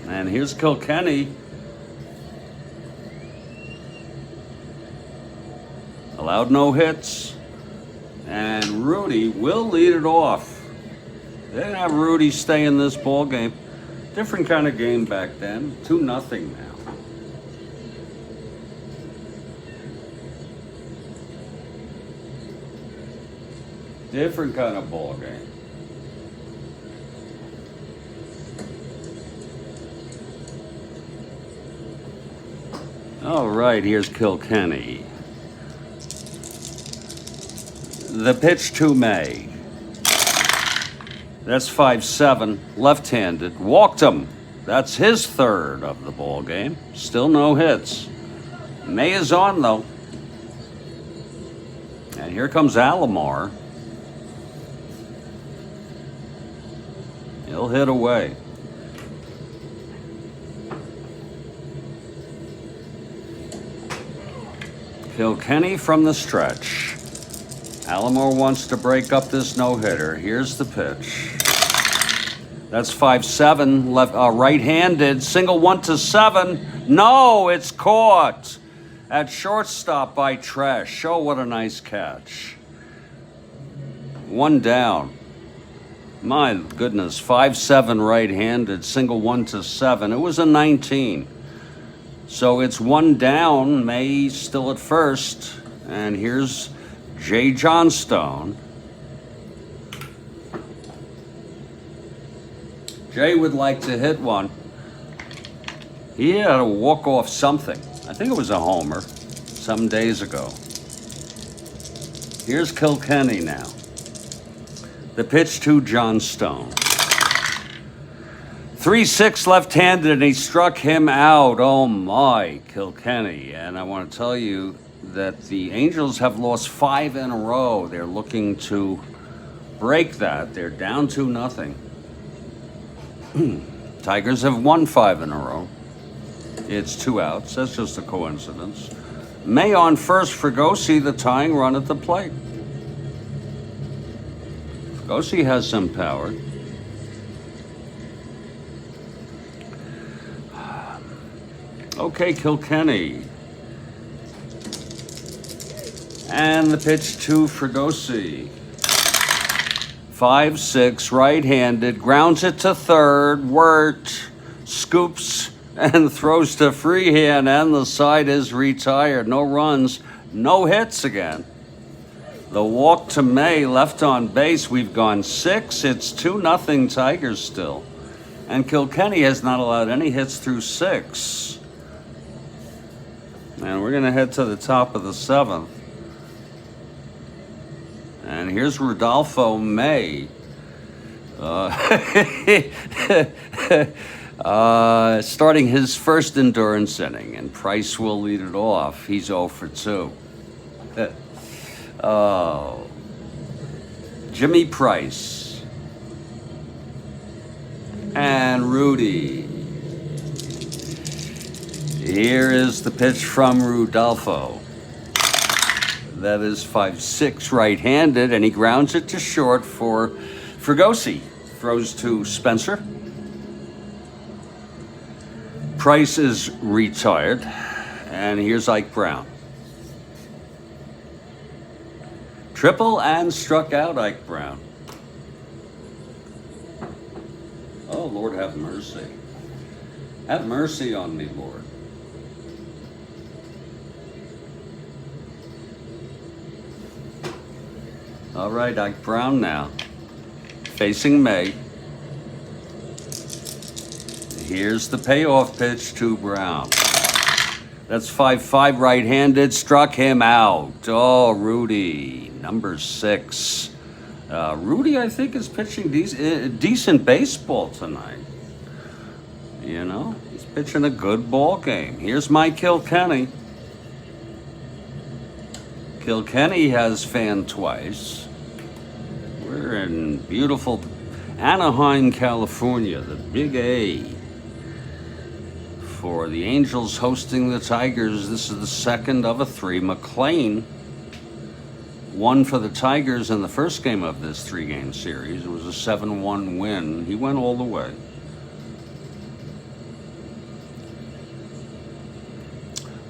And here's Kilkenny. Allowed no hits, and Rudy will lead it off. They didn't have Rudy stay in this ball game. Different kind of game back then. 2-0 now. Different kind of ball game. All right, here's Kilkenny. The pitch to May. That's 5-7, left-handed. Walked him. That's his 3rd of the ball game. Still no hits. May is on, though. And here comes Alomar. He'll hit away. Kilkenny from the stretch. Alomar wants to break up this no-hitter. Here's the pitch. That's 5-7, left, right-handed. Single 1-7. No, it's caught. At shortstop by Trash. Oh, what a nice catch. One down. My goodness, 5-7 right-handed, single 1-7. It was a 19. So it's one down, May still at first. And here's Jay Johnstone. Jay would like to hit one. He had to walk off something. I think it was a homer some days ago. Here's Kilkenny now. The pitch to Johnstone. 3-6 left-handed, and he struck him out. Oh my, Kilkenny. And I want to tell you that the Angels have lost 5 in a row. They're looking to break that. They're down 2-0. Tigers have won 5 in a row. It's 2 outs. That's just a coincidence. May on first, Fregosi, the tying run at the plate. Fregosi has some power. Okay, Kilkenny. And the pitch to Fregosi. 5-6, right-handed, grounds it to third, Wirt scoops and throws to Freehand, and the side is retired. No runs, no hits again. The walk to May, left on base. We've gone 6. It's 2-0 Tigers still. And Kilkenny has not allowed any hits through 6. And we're going to head to the top of the 7th. And here's Rodolfo May. Starting his first endurance inning, and Price will lead it off. He's 0 for 2. Oh, Jimmy Price and Rudy. Here is the pitch from Rodolfo. That is 5-6 right-handed, and he grounds it to short for Fregosi. Throws to Spencer. Price is retired, and here's Ike Brown. Triple and struck out Ike Brown. Oh, Lord, have mercy. Have mercy on me, Lord. All right, Ike Brown now. Facing May. Here's the payoff pitch to Brown. That's 5-5 right-handed, struck him out. Oh, Rudy, number 6. Rudy, I think, is pitching decent baseball tonight. You know, he's pitching a good ball game. Here's my Kilkenny. Kilkenny has fanned twice. We're in beautiful Anaheim, California, the Big A. For the Angels hosting the Tigers, this is the second of a 3. McLean won for the Tigers in the first game of this 3-game series. It was a 7-1 win. He went all the way.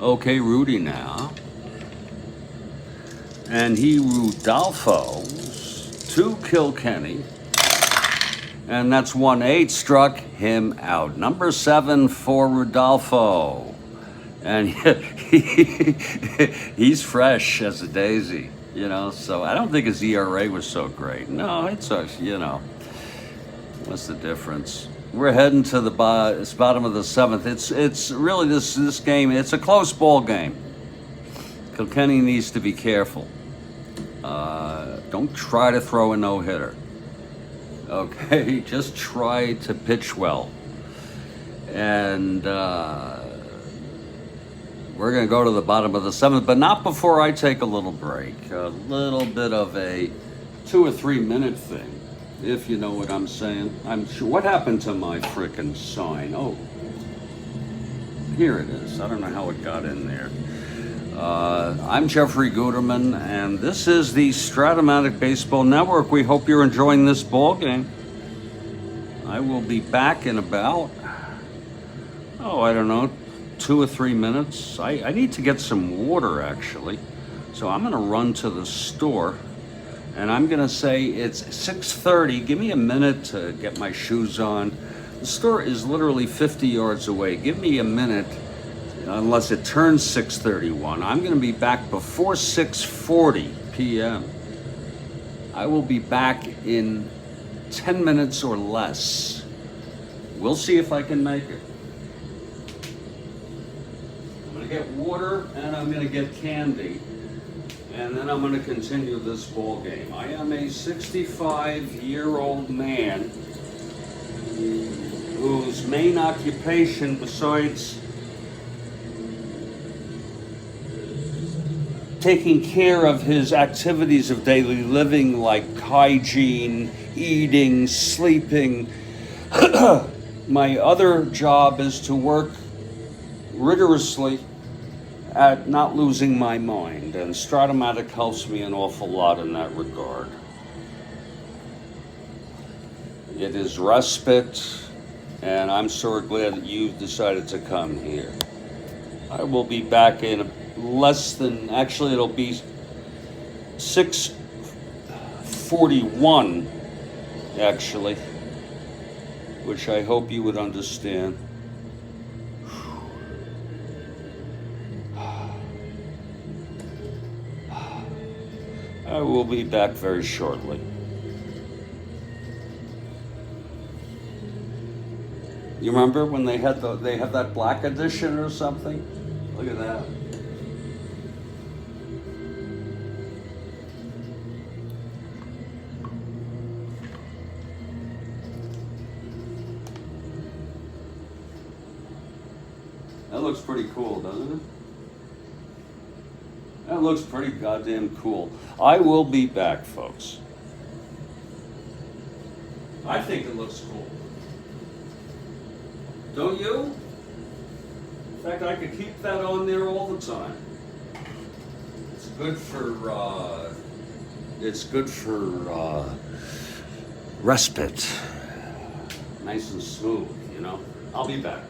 Okay, Rudy now. And he Rodolfo's to Kilkenny. And that's 1-8, struck him out. Number 7 for Rodolfo. And he's fresh as a daisy, you know. So I don't think his ERA was so great. No, it's a, you know, what's the difference? We're heading to the bottom of the 7th. It's really this game, it's a close ball game. Kilkenny needs to be careful. Don't try to throw a no-hitter. Okay, just try to pitch well. And we're going to go to the bottom of the 7th, but not before I take a little break. A little bit of a 2 or 3 minute thing, if you know what I'm saying. I'm sure. What happened to my frickin' sign? Oh, here it is. I don't know how it got in there. I'm Jeffrey Guterman, and this is the Strat-O-Matic Baseball Network. We hope you're enjoying this ball game. I will be back in about, I don't know, 2 or 3 minutes. I need to get some water actually. So I'm gonna run to the store and I'm gonna say it's 6:30. Give me a minute to get my shoes on. The store is literally 50 yards away. Give me a minute, unless it turns 6:31. I'm gonna be back before 6:40 p.m. I will be back in 10 minutes or less. We'll see if I can make it. I'm gonna get water and I'm gonna get candy. And then I'm gonna continue this ball game. I am a 65-year-old man whose main occupation, besides taking care of his activities of daily living like hygiene, eating, sleeping, my other job is to work rigorously at not losing my mind, and Strat-O-Matic helps me an awful lot in that regard. It is respite, and I'm so glad that you've decided to come here. I will be back in less than, actually it'll be 6:41 actually, which I hope you would understand. I will be back very shortly. You remember when they had that black edition or something? Look at that. That looks pretty cool, doesn't it? That looks pretty goddamn cool. I will be back, folks. I think it looks cool. Don't you? In fact, I could keep that on there all the time. It's good for respite. Nice and smooth, you know? I'll be back.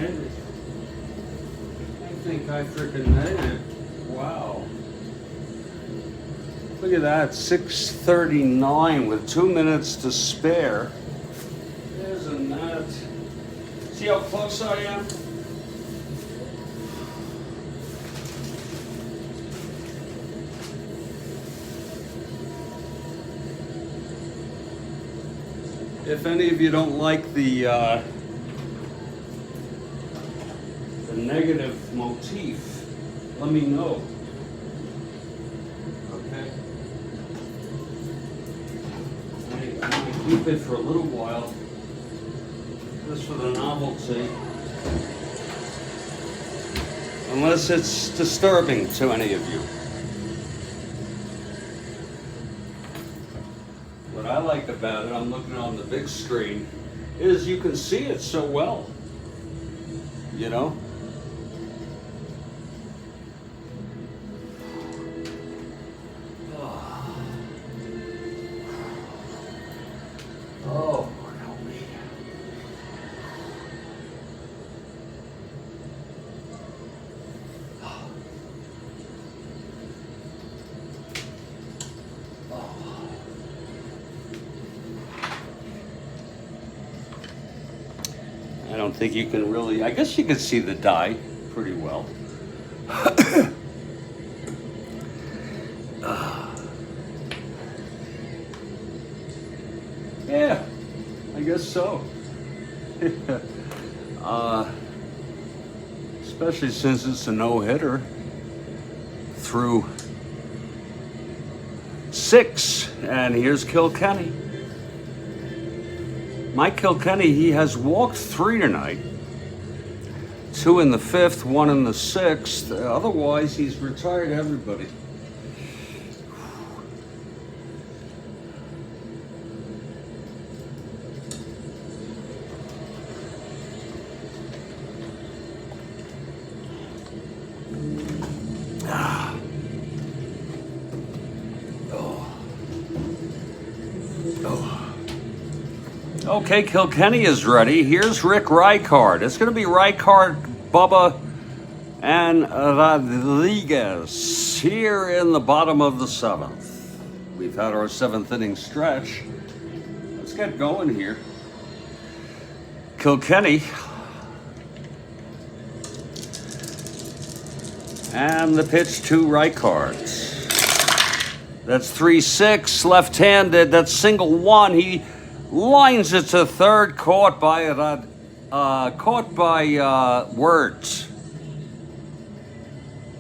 made it. I think I freaking made it. Wow. Look at that, 6:39 with 2 minutes to spare. Isn't that? See how close I am? If any of you don't like the negative motif, let me know. Okay? I'm going to keep it for a little while, just for the novelty. Unless it's disturbing to any of you. What I like about it, I'm looking on the big screen, is you can see it so well. You know? Oh, Lord help me. I don't think you can really, I guess you can see the dye pretty well. Yeah, I guess so. Especially since it's a no-hitter through 6, and here's Kilkenny. Mike Kilkenny, he has walked 3 tonight. 2 in the 5th, 1 in the 6th. Otherwise, he's retired everybody. Okay, Kilkenny is ready. Here's Rick Rijkaard. It's going to be Rijkaard, Bubba, and Rodriguez here in the bottom of the 7th. We've had our 7th inning stretch. Let's get going here. Kilkenny. And the pitch to Rijkaard. That's 3-6, left-handed. That's single 1. He lines it to third, caught by Words.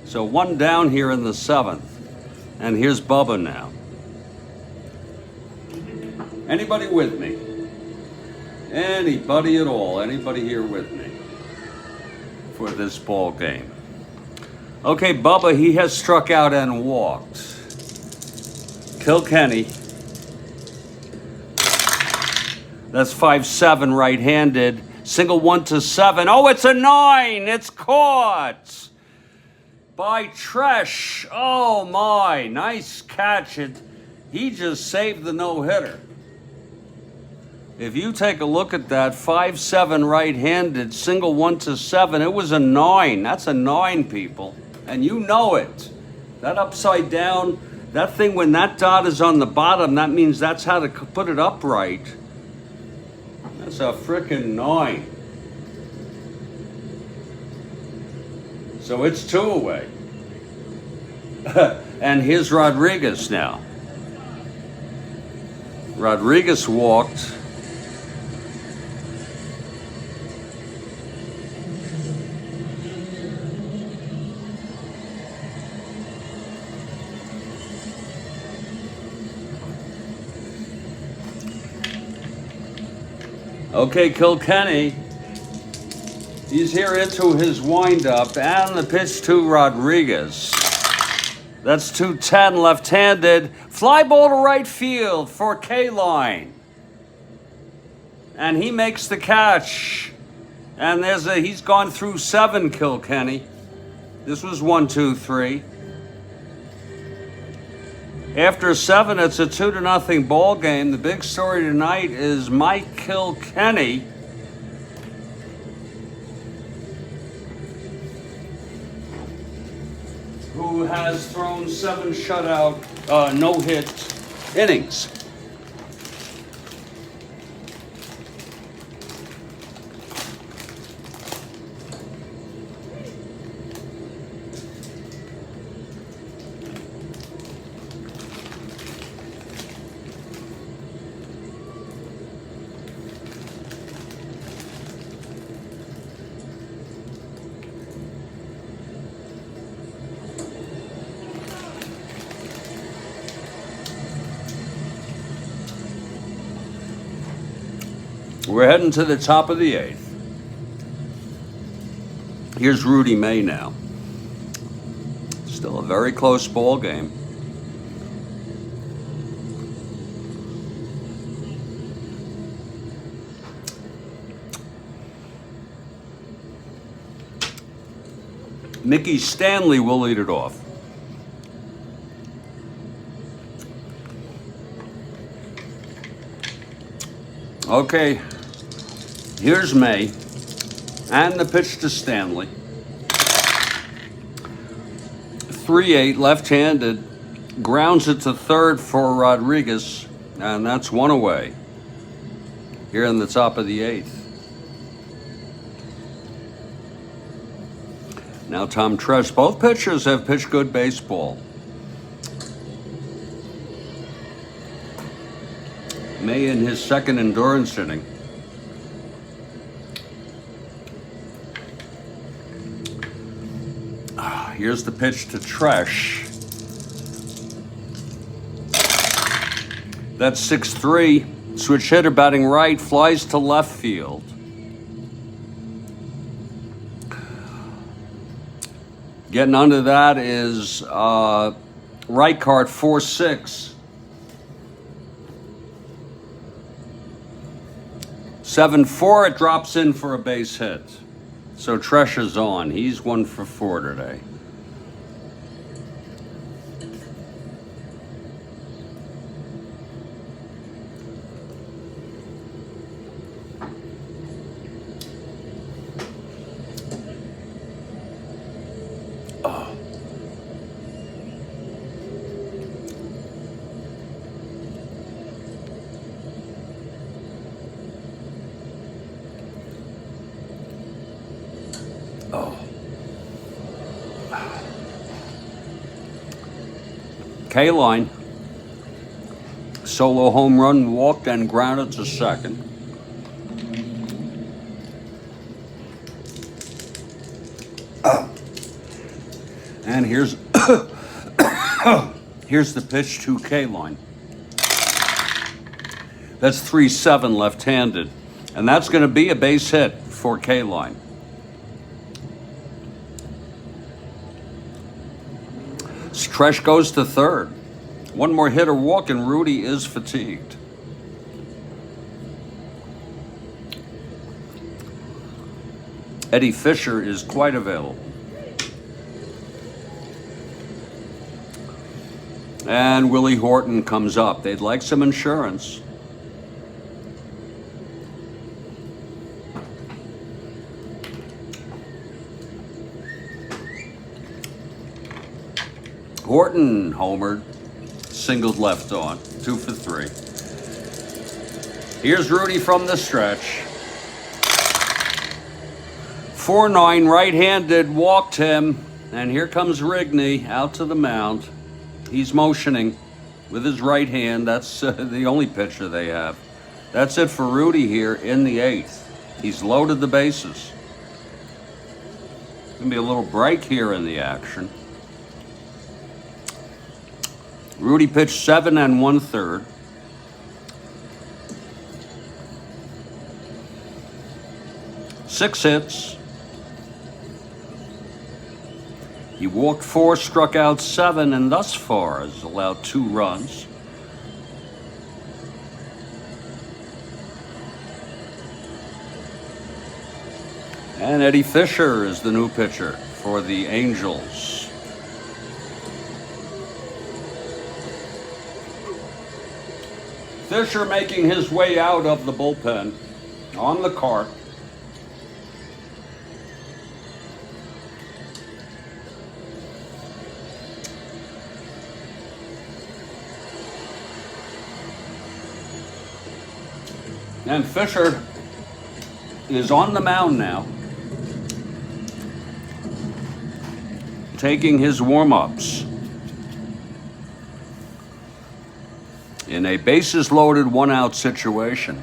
So 1 down here in the 7th. And here's Bubba now. Anybody with me? Anybody at all? Anybody here with me for this ball game? Okay, Bubba, he has struck out and walked. Kilkenny. That's 5-7 right-handed. Single 1 to 7. Oh, it's a 9. It's caught by Tresh. Oh, my. Nice catch. He just saved the no-hitter. If you take a look at that, 5-7 right-handed, single 1 to 7. It was a 9. That's a 9, people. And you know it. That upside down, that thing, when that dot is on the bottom, that means that's how to put it upright. That's a frickin' 9. So it's 2 away. And here's Rodriguez now. Rodriguez walked. Okay, Kilkenny, he's here into his windup, and the pitch to Rodriguez. That's 2-10, left-handed. Fly ball to right field for K-Line. And he makes the catch. And he's gone through 7, Kilkenny. This was 1, 2, 3. After 7, it's a 2-0 ball game. The big story tonight is Mike Kilkenny who has thrown 7 shutout, no-hit innings. We're heading to the top of the 8th. Here's Rudy May now. Still a very close ball game. Mickey Stanley will lead it off. Okay. Here's May, and the pitch to Stanley. 3-8, left-handed, grounds it to third for Rodriguez, and that's 1 away here in the top of the 8th. Now Tom Tresh. Both pitchers have pitched good baseball. May in his second endurance inning. Here's the pitch to Tresh. That's 6-3. Switch hitter batting right, flies to left field. Getting under that is right card 4-6. 7-4, it drops in for a base hit. So Tresh is on. He's 1 for 4 today. K-line, solo home run, walked and grounded to second. And here's here's the pitch to K-line. That's 3-7 left-handed, and that's going to be a base hit for K-line. Tresh goes to third. 1 more hit or walk, and Rudy is fatigued. Eddie Fisher is quite available. And Willie Horton comes up. They'd like some insurance. Horton homered, singled left on, 2 for 3. Here's Rudy from the stretch. 4-9, right-handed, walked him, and here comes Rigney out to the mound. He's motioning with his right hand. That's the only pitcher they have. That's it for Rudy here in the 8th. He's loaded the bases. Gonna be a little break here in the action. Rudy pitched 7 1/3. Six hits. He walked 4, struck out 7, and thus far has allowed 2 runs. And Eddie Fisher is the new pitcher for the Angels. Fisher making his way out of the bullpen on the cart. And Fisher is on the mound now, taking his warm-ups in a bases-loaded, one-out situation.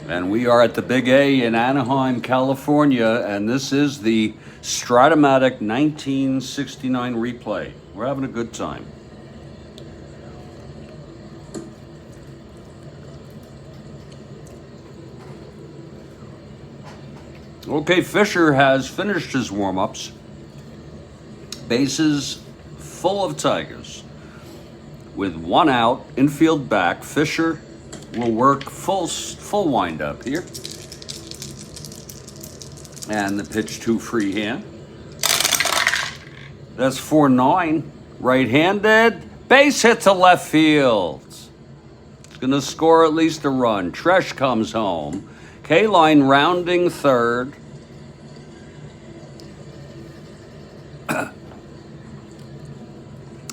And we are at the Big A in Anaheim, California, and this is the Strat-O-Matic 1969 replay. We're having a good time. Okay, Fisher has finished his warm-ups. Bases full of Tigers. With one out, infield back, Fisher will work full wind-up here. And the pitch to freehand. That's 4-9. Right-handed. Base hit to left field. It's going to score at least a run. Tresh comes home. K-line rounding third.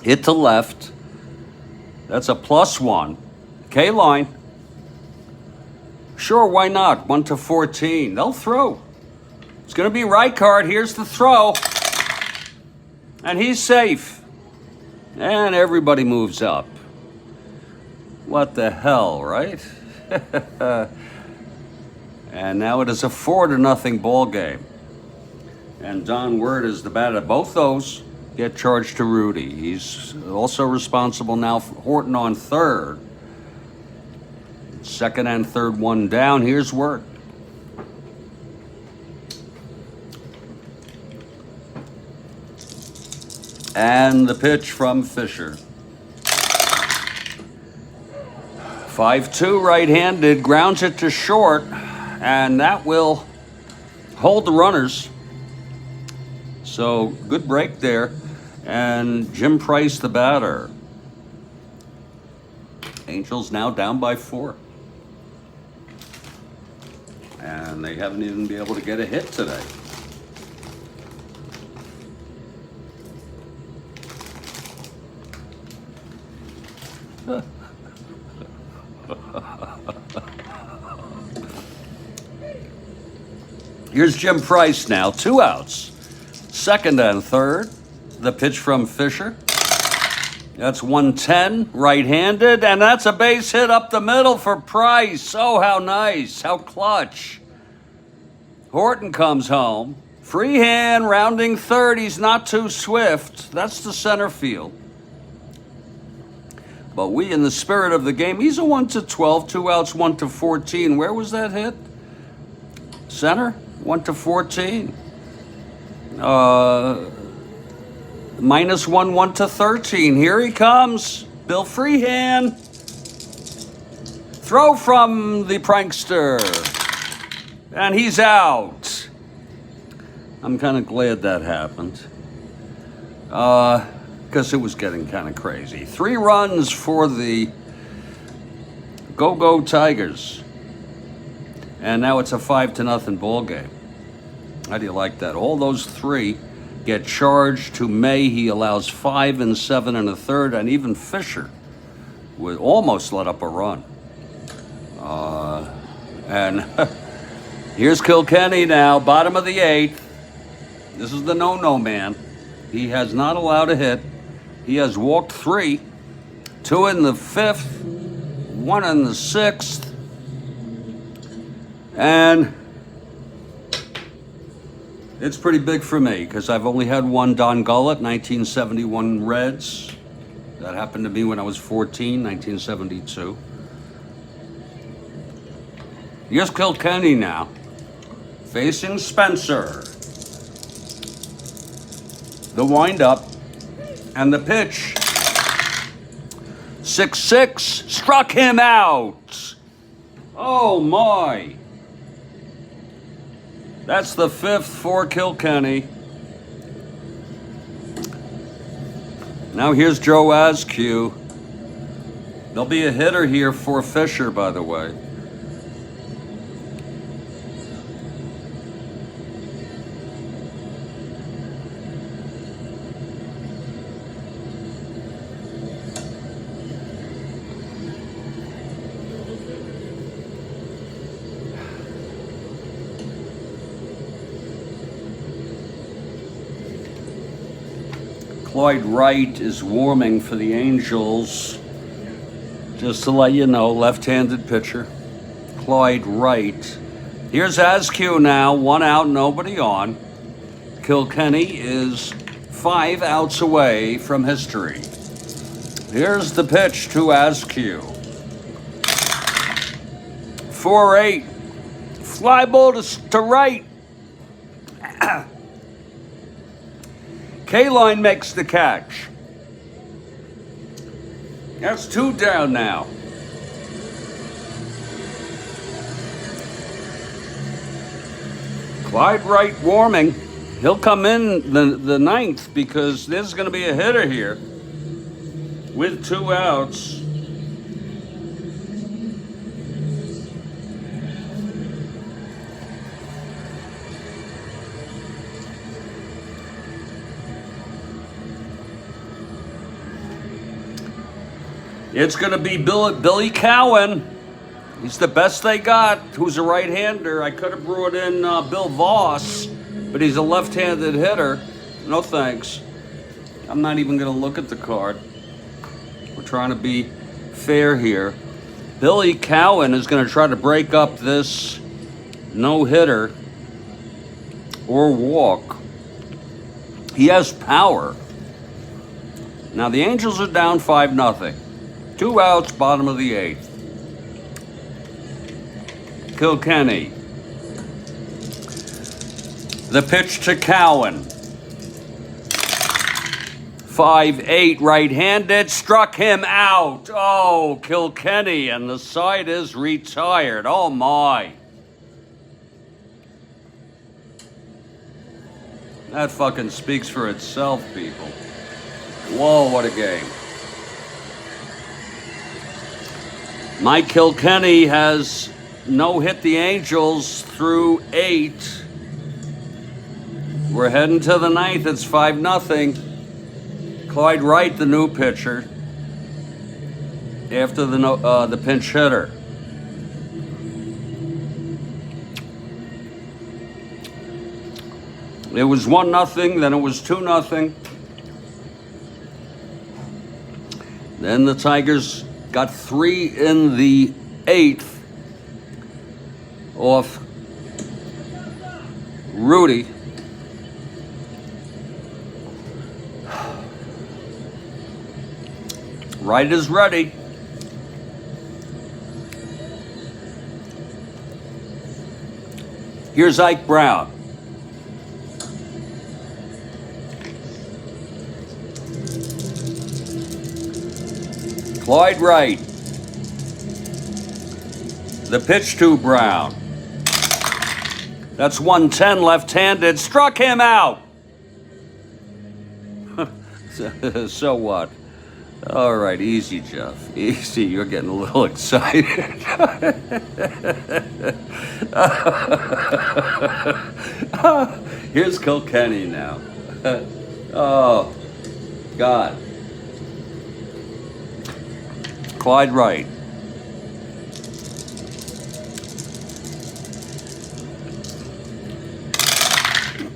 Hit to left. That's a +1. K-line. Sure, why not? 1-14. They'll throw. It's going to be right card. Here's the throw. And he's safe. And everybody moves up. What the hell, right? And now it is a 4-0 ball game. And Don Word is the batter. Both those get charged to Rudy. He's also responsible now for Horton on third. Second and third, one down. Here's Word. And the pitch from Fisher. 5-2 right-handed, grounds it to short, and that will hold the runners. So good break there. And Jim Price, the batter. Angels now down by 4. And they haven't even been able to get a hit today. Here's Jim Price now, 2 outs. Second and third. The pitch from Fisher. That's 110, right-handed, and that's a base hit up the middle for Price. Oh, how nice, how clutch. Horton comes home. Freehand, rounding third. He's not too swift. That's the center field. But we, in the spirit of the game, he's a 1-12, 2 outs, 1-14. Where was that hit? Center, 1-14. -1, 1-13. Here he comes. Bill Freehand. Throw from the prankster. And he's out. I'm kind of glad that happened. Because it was getting kind of crazy. 3 runs for the Go-Go Tigers. And now it's a 5-0 ball game. How do you like that? All those 3 get charged to May. He allows 5 and 7 and a third, and even Fisher would almost let up a run. And here's Kilkenny now, bottom of the 8th. This is the no-no man. He has not allowed a hit. He has walked 3, 2 in the 5th, 1 in the 6th, and it's pretty big for me because I've only had one Don Gullett, 1971 Reds. That happened to me when I was 14, 1972. Here's Kilkenny now, facing Spencer. The windup and the pitch. 6-6, struck him out. Oh my. That's the 5th for Kilkenny. Now here's Joe Askew. There'll be a hitter here for Fisher, by the way. Clyde Wright is warming for the Angels. Just to let you know, left-handed pitcher. Clyde Wright. Here's Askew now, 1 out, nobody on. Kilkenny is 5 outs away from history. Here's the pitch to Askew. 4-8. Fly ball to right. K-Line makes the catch. That's 2 down now. Clyde Wright warming. He'll come in the 9th because there's going to be a hitter here with 2 outs. It's going to be Billy Cowan. He's the best they got, who's a right-hander. I could have brought in Bill Voss, but he's a left-handed hitter. No thanks. I'm not even going to look at the card. We're trying to be fair here. Billy Cowan is going to try to break up this no-hitter or walk. He has power. Now, the Angels are down 5-0. 2 outs, bottom of the 8th. Kilkenny. The pitch to Cowan. 5-8, right-handed, struck him out. Oh, Kilkenny, and the side is retired. Oh, my. That fucking speaks for itself, people. Whoa, what a game. Mike Kilkenny has no-hit the Angels through 8. We're heading to the 9th. It's 5-0. Clyde Wright, the new pitcher, after the pinch hitter. It was 1-0, then it was 2-0. Then the Tigers got 3 in the 8th off Rudy. Wright is ready. Here's Ike Brown. Clyde Wright. The pitch to Brown. That's 110 left-handed. Struck him out. So what? All right, easy, Jeff. Easy. You're getting a little excited. Here's Kilkenny now. Oh, God. Clyde Wright.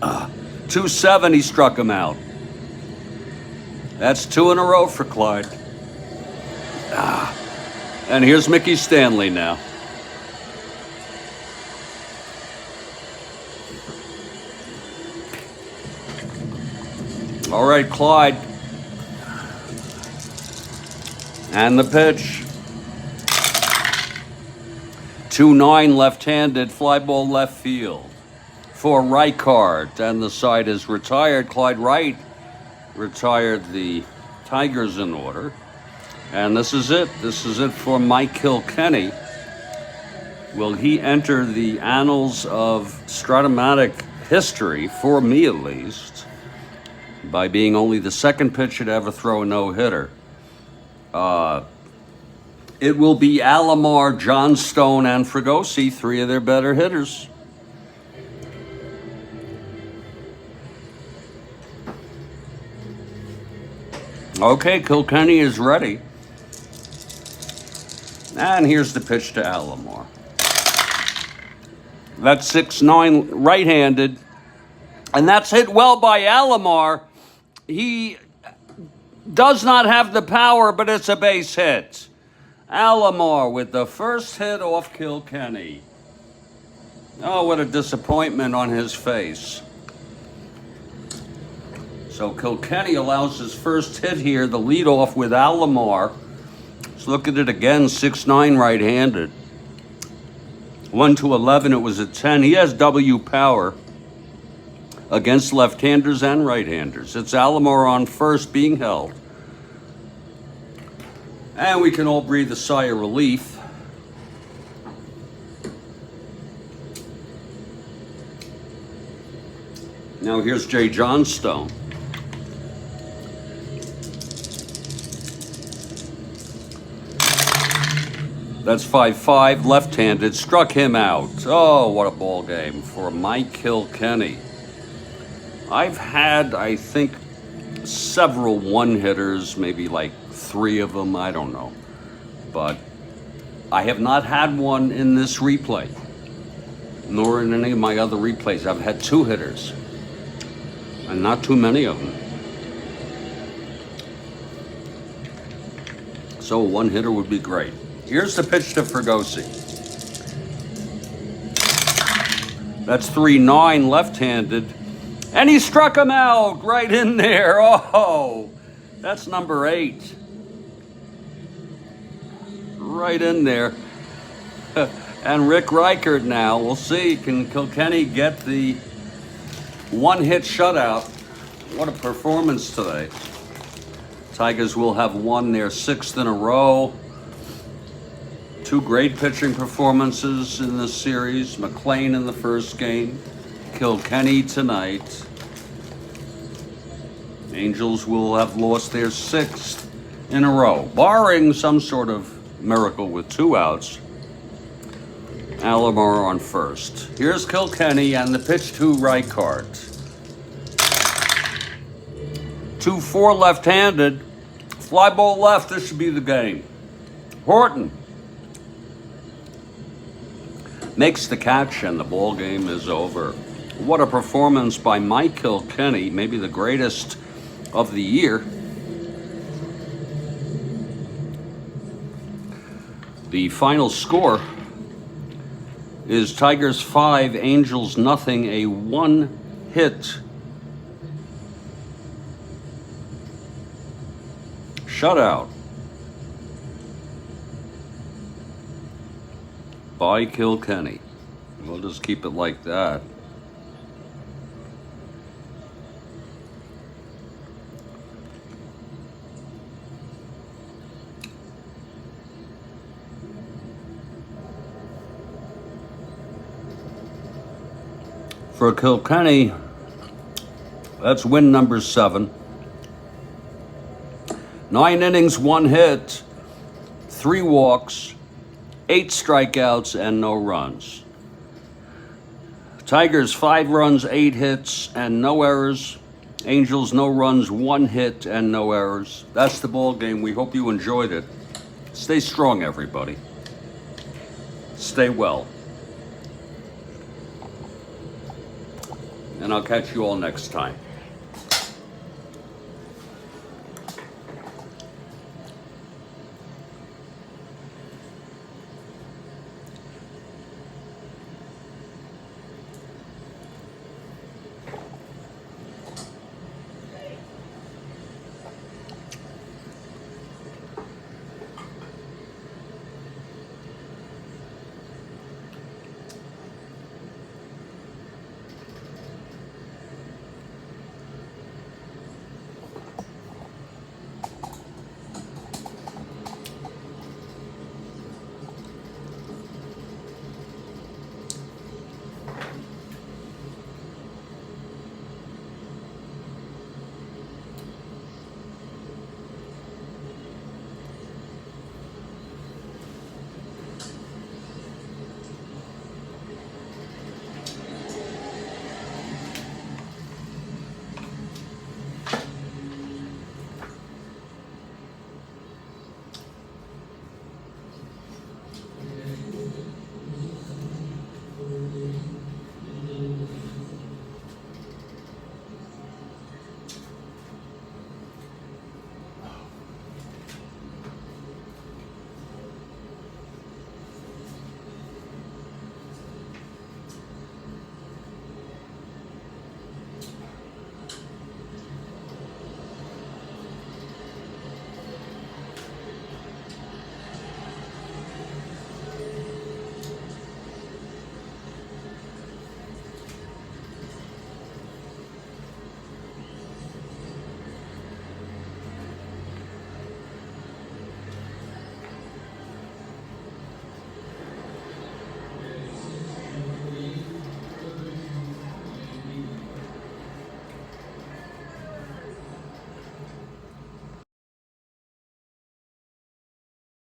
Uh, 2-7, he struck him out. That's 2 in a row for Clyde. And here's Mickey Stanley now. All right, Clyde. And the pitch. 2-9 left-handed, fly ball left field for Reichard. And the side is retired. Clyde Wright retired the Tigers in order. And this is it. This is it for Mike Kilkenny. Will he enter the annals of Strat-O-Matic history, for me at least, by being only the second pitcher to ever throw a no-hitter? It will be Alomar, Johnstone, and Fregosi, 3 of their better hitters. Okay, Kilkenny is ready. And here's the pitch to Alomar. That's 6-9 right-handed. And that's hit well by Alomar. He Does not have the power, but it's a base hit. Alomar with the first hit off Kilkenny. Oh, what a disappointment on his face. So Kilkenny allows his first hit here, the leadoff with Alomar. Let's look at it again, 6'9", right-handed. 1 to 11, it was a 10. He has W power against left-handers and right-handers. It's Alomar on first being held. And we can all breathe a sigh of relief. Now here's Jay Johnstone. That's 5-5, left-handed, struck him out. Oh, what a ball game for Mike Kilkenny. I've had, I think, several one-hitters, maybe like 3 of them, I don't know. But I have not had one in this replay, nor in any of my other replays. I've had 2 hitters, and not too many of them. So a one-hitter would be great. Here's the pitch to Fregosi. That's 3-9, left-handed. And he struck him out right in there. Oh, that's number 8. Right in there. And Rick Reichert now. We'll see. Can Kilkenny get the one-hit shutout? What a performance today. Tigers will have won their 6th in a row. 2 great pitching performances in this series. McLean in the first game. Kilkenny tonight. Angels will have lost their 6th in a row, barring some sort of miracle with 2 outs. Alomar on first. Here's Kilkenny and the pitch to Reichart. 2-4 left-handed. Fly ball left, this should be the game. Horton makes the catch and the ball game is over. What a performance by Mike Kilkenny, maybe the greatest of the year. The final score is Tigers 5, Angels nothing, a 1-hit shutout by Kilkenny. We'll just keep it like that. For Kilkenny, that's win number 7. 9 innings, 1 hit, 3 walks, 8 strikeouts, and no runs. Tigers 5 runs, 8 hits, and no errors. Angels no runs, 1 hit, and no errors. That's the ball game. We hope you enjoyed it. Stay strong, everybody. Stay well. And I'll catch you all next time.